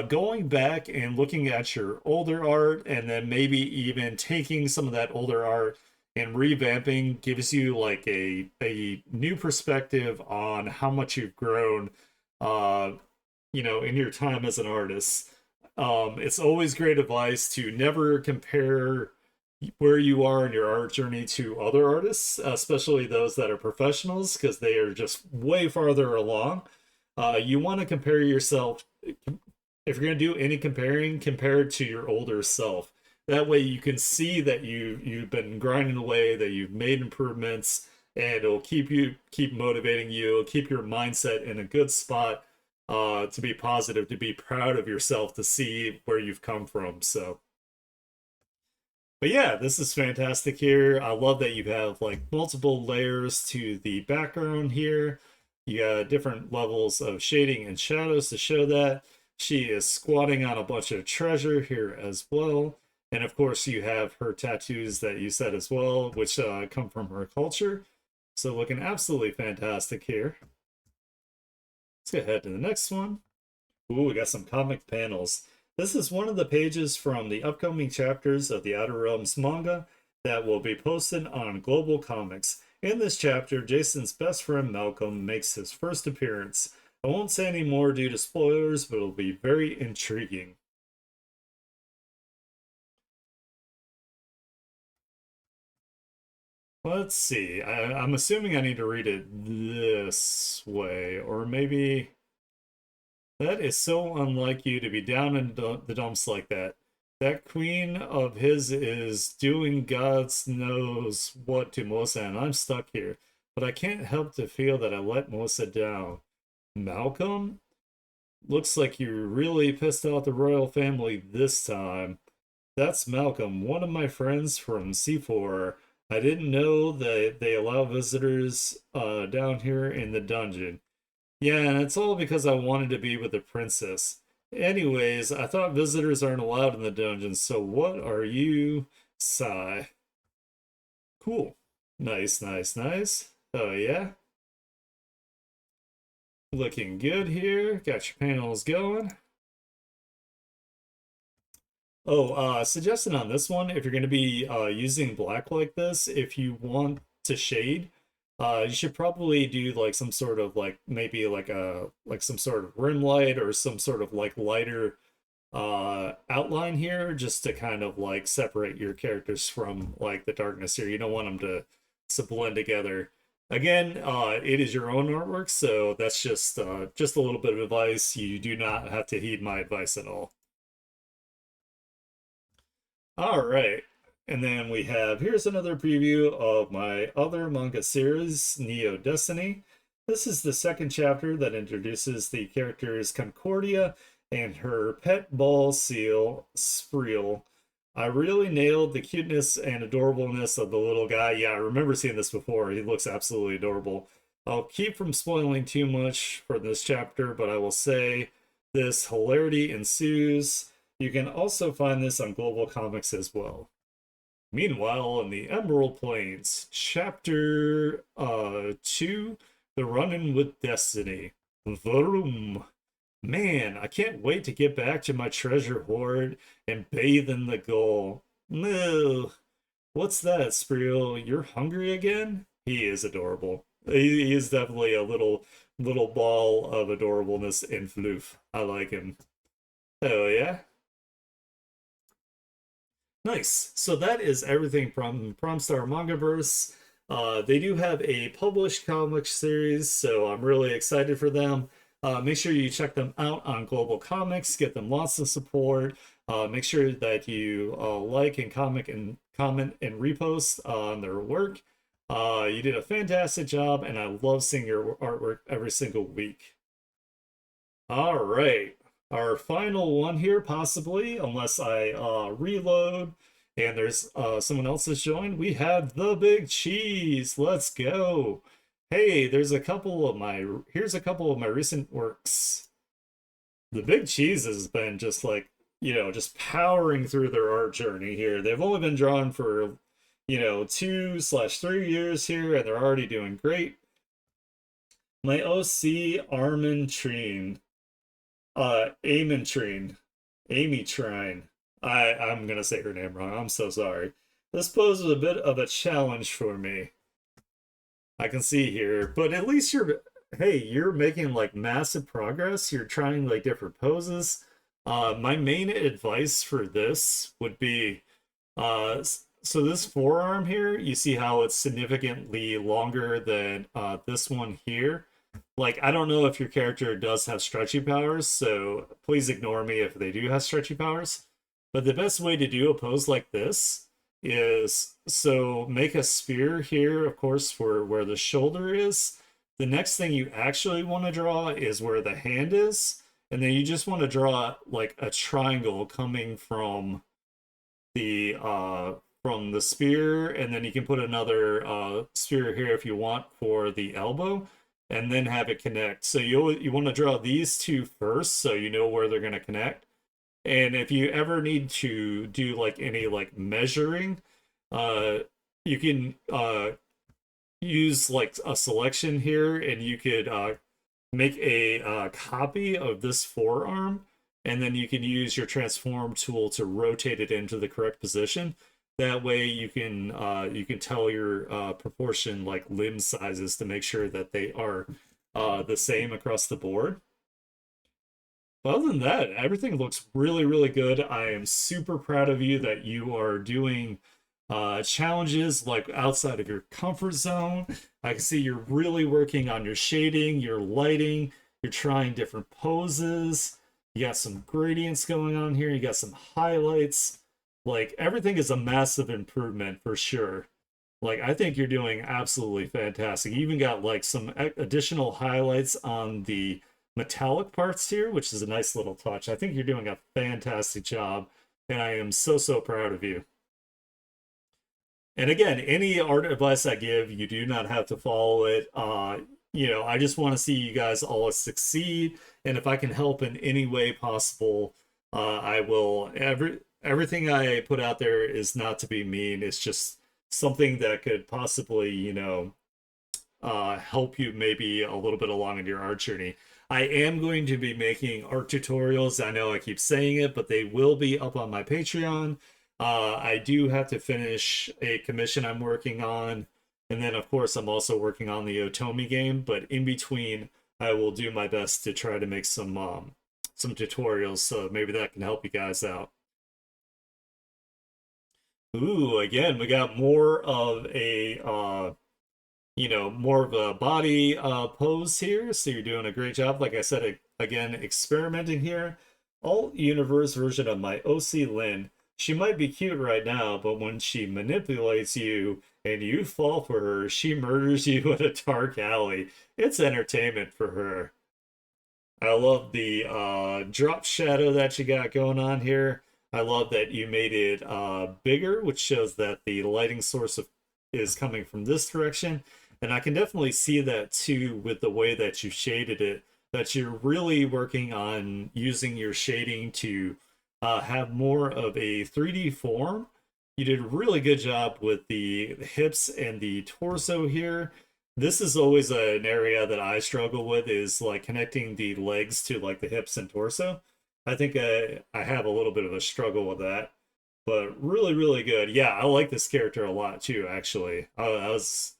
Going back and looking at your older art and then maybe even taking some of that older art and revamping gives you like a new perspective on how much you've grown uh in your time as an artist. It's always great advice to never compare where you are in your art journey to other artists, especially those that are professionals, because they are just way farther along. You want to compare yourself, if you're going to do any comparing, compare it to your older self. That way you can see that you've been grinding away, that you've made improvements, and it'll keep motivating you, it'll keep your mindset in a good spot, to be positive, to be proud of yourself, to see where you've come from. So but yeah, this is fantastic here. I love that you have like multiple layers to the background here. You got different levels of shading and shadows to show that. She is squatting on a bunch of treasure here as well. And of course, you have her tattoos that you said as well, which come from her culture. So looking absolutely fantastic here. Let's go ahead to the next one. Ooh, we got some comic panels. This is one of the pages from the upcoming chapters of the Outer Realms manga that will be posted on Global Comics. In this chapter, Jason's best friend Malcolm makes his first appearance. I won't say any more due to spoilers, but it'll be very intriguing. Let's see. I'm assuming I need to read it this way, or maybe... That is so unlike you to be down in the dumps like that. That queen of his is doing God's knows what to Mosa, and I'm stuck here. But I can't help to feel that I let Mosa down. Malcolm? Looks like you really pissed off the royal family this time. That's Malcolm, one of my friends from C4. I didn't know that they allow visitors down here in the dungeon. Yeah, and it's all because I wanted to be with the princess. Anyways, I thought visitors aren't allowed in the dungeon, so what are you? Sigh. Cool. Nice, nice, nice. Oh, yeah. Looking good here. Got your panels going. Oh, suggestion on this one, if you're going to be using black like this, if you want to shade, you should probably do like some sort of like maybe like some sort of rim light or some sort of like lighter outline here just to kind of like separate your characters from like the darkness here. You don't want them to blend together. Again, it is your own artwork, so that's just a little bit of advice. You do not have to heed my advice at all. All right. And then we have, here's another preview of my other manga series, Neo Destiny. This is the second chapter that introduces the characters Concordia and her pet ball seal, Spreel. I really nailed the cuteness and adorableness of the little guy. Yeah, I remember seeing this before. He looks absolutely adorable. I'll keep from spoiling too much for this chapter, but I will say this hilarity ensues. You can also find this on Global Comics as well. Meanwhile, in the Emerald Plains, Chapter 2, The Run-In with Destiny. Vroom. Man, I can't wait to get back to my treasure hoard and bathe in the gold. No. What's that, Spriel? You're hungry again? He is adorable. He is definitely a little ball of adorableness in Floof. I like him. Oh yeah. Nice. So that is everything from Promstar Mangaverse. They do have a published comic series, so I'm really excited for them. Make sure you check them out on Global Comics. Get them lots of support. Make sure that you like and comment and repost on their work. You did a fantastic job, and I love seeing your artwork every single week. All right. Our final one here, possibly, unless I reload and there's someone else has joined. We have the Big Cheese. Let's go. Hey, here's a couple of my recent works. The Big Cheese has been just like, just powering through their art journey here. They've only been drawn for, 2/3 years here, and they're already doing great. My OC, Armin Trine. Amentrine. Amy Trine. I'm gonna say her name wrong. I'm so sorry. This poses a bit of a challenge for me. I can see here, but at least you're making like massive progress. You're trying like different poses. My main advice for this would be, so this forearm here, you see how it's significantly longer than this one here. Like, I don't know if your character does have stretchy powers, so please ignore me if they do have stretchy powers. But the best way to do a pose like this is, so make a sphere here, of course, for where the shoulder is. The next thing you actually want to draw is where the hand is. And then you just want to draw like a triangle coming from the spear, and then you can put another spear here if you want for the elbow, and then have it connect. So you want to draw these two first, so you know where they're going to connect. And if you ever need to do like any like measuring, you can use like a selection here, and you could make a copy of this forearm, and then you can use your transform tool to rotate it into the correct position. That way you can tell your proportion like limb sizes to make sure that they are the same across the board. But other than that, everything looks really, really good. I am super proud of you that you are doing challenges like outside of your comfort zone. I can see you're really working on your shading, your lighting, you're trying different poses. You got some gradients going on here, you got some highlights. Like, everything is a massive improvement for sure. Like, I think you're doing absolutely fantastic. You even got like some additional highlights on the metallic parts here, which is a nice little touch. I think you're doing a fantastic job, and I am so, so proud of you. And again, any art advice I give, you do not have to follow it. I just want to see you guys all succeed, and if I can help in any way possible, I will. Everything I put out there is not to be mean. It's just something that could possibly, help you maybe a little bit along in your art journey. I am going to be making art tutorials. I know I keep saying it, but they will be up on my Patreon. I do have to finish a commission I'm working on. And then, of course, I'm also working on the Otomi game. But in between, I will do my best to try to make some tutorials. So maybe that can help you guys out. Ooh, again, we got more of a body pose here. So you're doing a great job. Like I said, again, experimenting here. Alt universe version of my OC Lynn. She might be cute right now, but when she manipulates you and you fall for her, she murders you in a dark alley. It's entertainment for her. I love the drop shadow that you got going on here. I love that you made it bigger, which shows that the lighting source is coming from this direction. And I can definitely see that too with the way that you shaded it, that you're really working on using your shading to have more of a 3D form. You did a really good job with the hips and the torso here. This is always an area that I struggle with, is like connecting the legs to like the hips and torso. I think I have a little bit of a struggle with that. But really, really good. Yeah, I like this character a lot too, actually. I was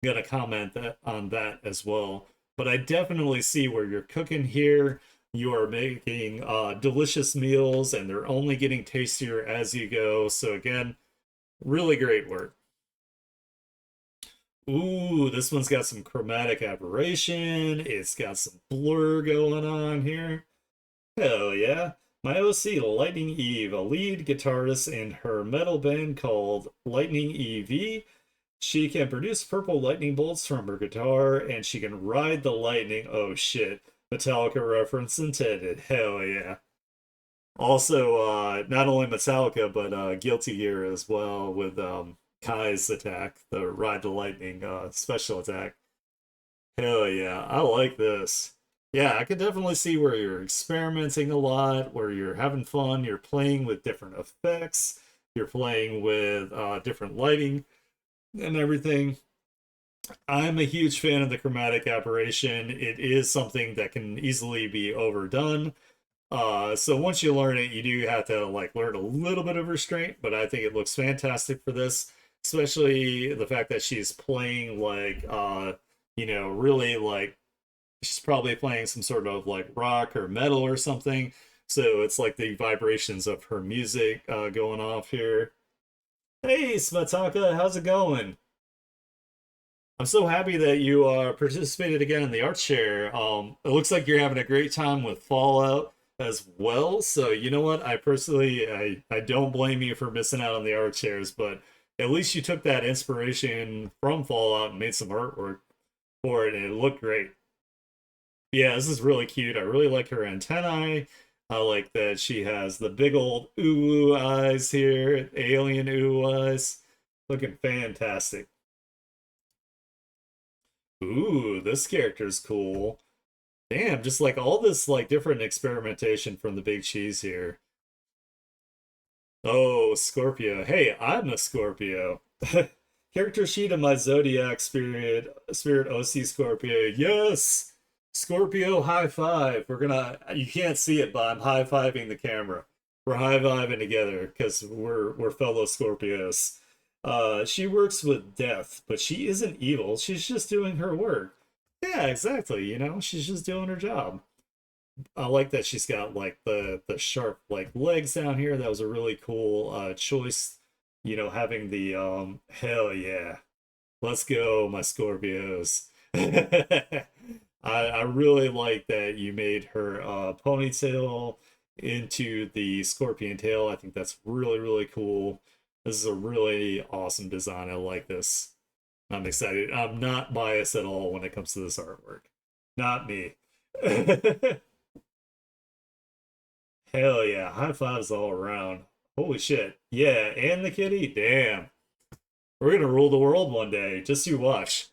gonna comment on that as well. But I definitely see where you're cooking here. You are making delicious meals, and they're only getting tastier as you go. So again, really great work. Ooh, this one's got some chromatic aberration. It's got some blur going on here. Hell yeah. My OC, Lightning Eve, a lead guitarist in her metal band called Lightning EV. She can produce purple lightning bolts from her guitar, and she can ride the lightning. Oh shit. Metallica reference intended. Hell yeah. Also, not only Metallica, but Guilty Gear as well with Kai's attack, the Ride the Lightning special attack. Hell yeah, I like this. Yeah, I can definitely see where you're experimenting a lot, where you're having fun, you're playing with different effects, you're playing with different lighting and everything. I'm a huge fan of the chromatic aberration. It is something that can easily be overdone. So once you learn it, you do have to like learn a little bit of restraint, but I think it looks fantastic for this, especially the fact that she's playing like really like she's probably playing some sort of like rock or metal or something. So it's like the vibrations of her music going off here. Hey, Smataka, how's it going? I'm so happy that you participated again in the art share. It looks like you're having a great time with Fallout as well. So you know what? I personally, I don't blame you for missing out on the art shares, but at least you took that inspiration from Fallout and made some artwork for it, and it looked great. Yeah, this is really cute. I really like her antennae. I like that she has the big old ooh eyes here, alien ooh eyes. Looking fantastic. Ooh, this character's cool. Damn, just like all this like different experimentation from the big cheese here. Oh, Scorpio. Hey, I'm a Scorpio. Character sheet of my zodiac spirit OC Scorpio. Yes. Scorpio high five. You can't see it, but I'm high fiving the camera. We're high fiving together because we're fellow Scorpios. She works with death, but she isn't evil. She's just doing her work. Yeah, exactly. She's just doing her job. I like that she's got like the sharp like legs down here. That was a really cool choice. Having the hell yeah. Let's go, my Scorpios. I really like that you made her ponytail into the scorpion tail. I think that's really, really cool. This is a really awesome design. I like this. I'm excited. I'm not biased at all when it comes to this artwork. Not me. Hell yeah. High fives all around. Holy shit. Yeah, and the kitty. Damn. We're gonna rule the world one day. Just you watch.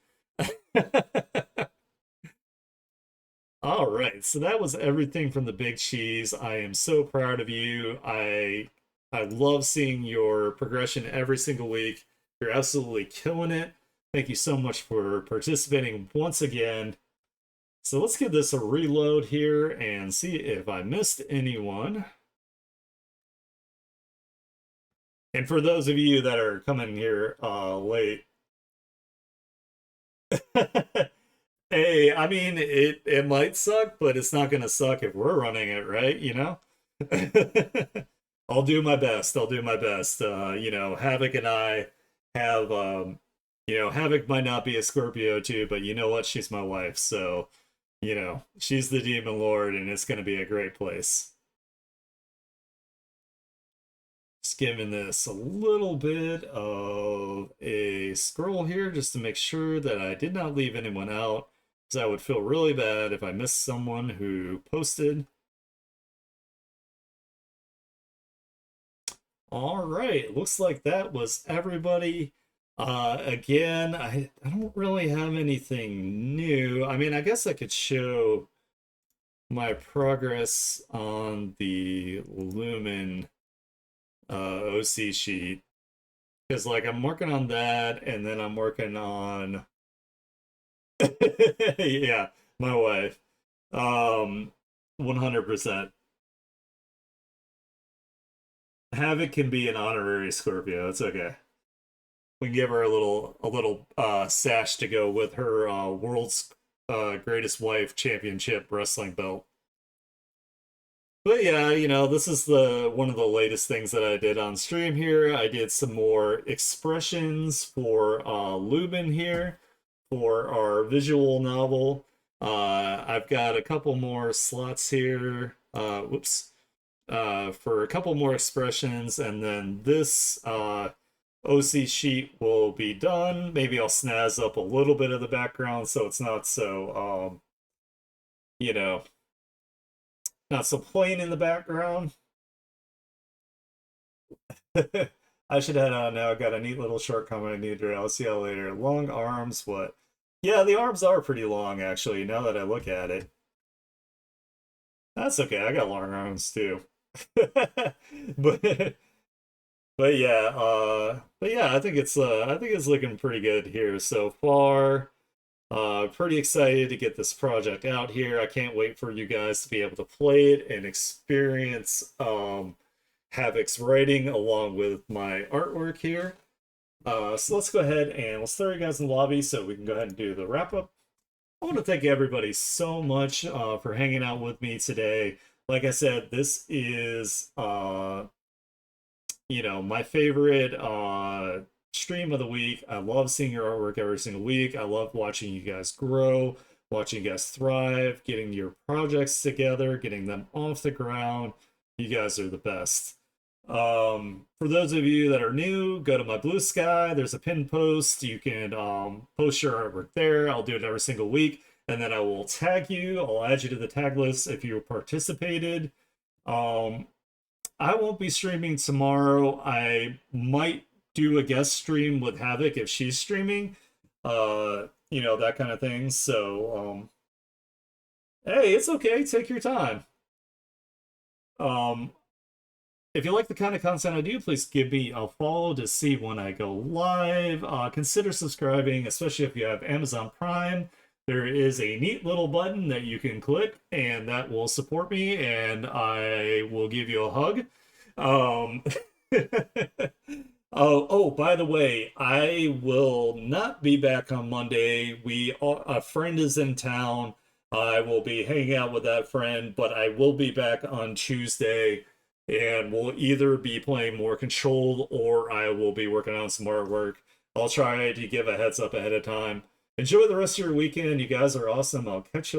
All right, so that was everything from the Big Cheese. I am so proud of you. I love seeing your progression every single week. You're absolutely killing it. Thank you so much for participating once again. So let's give this a reload here and see if I missed anyone. And for those of you that are coming here late, hey, I mean it might suck, but it's not gonna suck if we're running it, right? I'll do my best. I'll do my best. Havoc and I have Havoc might not be a Scorpio too, but you know what? She's my wife, so she's the demon lord, and it's gonna be a great place. Just giving this a little bit of a scroll here just to make sure that I did not leave anyone out, because I would feel really bad if I missed someone who posted. All right, looks like that was everybody. Again, I don't really have anything new. I mean, I guess I could show my progress on the Lumen OC sheet, because like I'm working on that, and then I'm working on yeah, my wife. 100%. Havoc can be an honorary Scorpio. It's okay. We can give her a little sash to go with her world's greatest wife championship wrestling belt. But yeah, you know, this is the one of the latest things that I did on stream here. I did some more expressions for Lubin here for our visual novel. I've got a couple more slots here. Whoops. For a couple more expressions, and then this OC sheet will be done. Maybe I'll snazz up a little bit of the background so it's not so, you know, not so plain in the background. I should head on now. Got a neat little short comment I need to. I'll see y'all later. Long arms, what? Yeah, the arms are pretty long, actually, now that I look at it. That's okay, I got long arms too. but but yeah, I think it's looking pretty good here so far. Pretty excited to get this project out here. I can't wait for you guys to be able to play it and experience Havoc's writing along with my artwork here. So let's go ahead and let's throw you guys in the lobby so we can go ahead and do the wrap up. I want to thank everybody so much for hanging out with me today. Like I said, this is you know, my favorite stream of the week. I love seeing your artwork every single week. I love watching you guys grow, watching you guys thrive, getting your projects together, getting them off the ground. You guys are the best. For those of you that are new, go to my Blue Sky. There's a pinned post. You can post your artwork there. I'll do it every single week, and then I will tag you. I'll add you to the tag list if you participated. I won't be streaming tomorrow. I might do a guest stream with Havoc if she's streaming. You know, that kind of thing. So, hey, it's okay. Take your time. If you like the kind of content I do, please give me a follow to see when I go live. Consider subscribing, especially if you have Amazon Prime. There is a neat little button that you can click, and that will support me, and I will give you a hug. Oh, by the way, I will not be back on Monday. A friend is in town. I will be hanging out with that friend, but I will be back on Tuesday, and we'll either be playing more Control or I will be working on some artwork. I'll try to give a heads up ahead of time. Enjoy the rest of your weekend. You guys are awesome. I'll catch you later.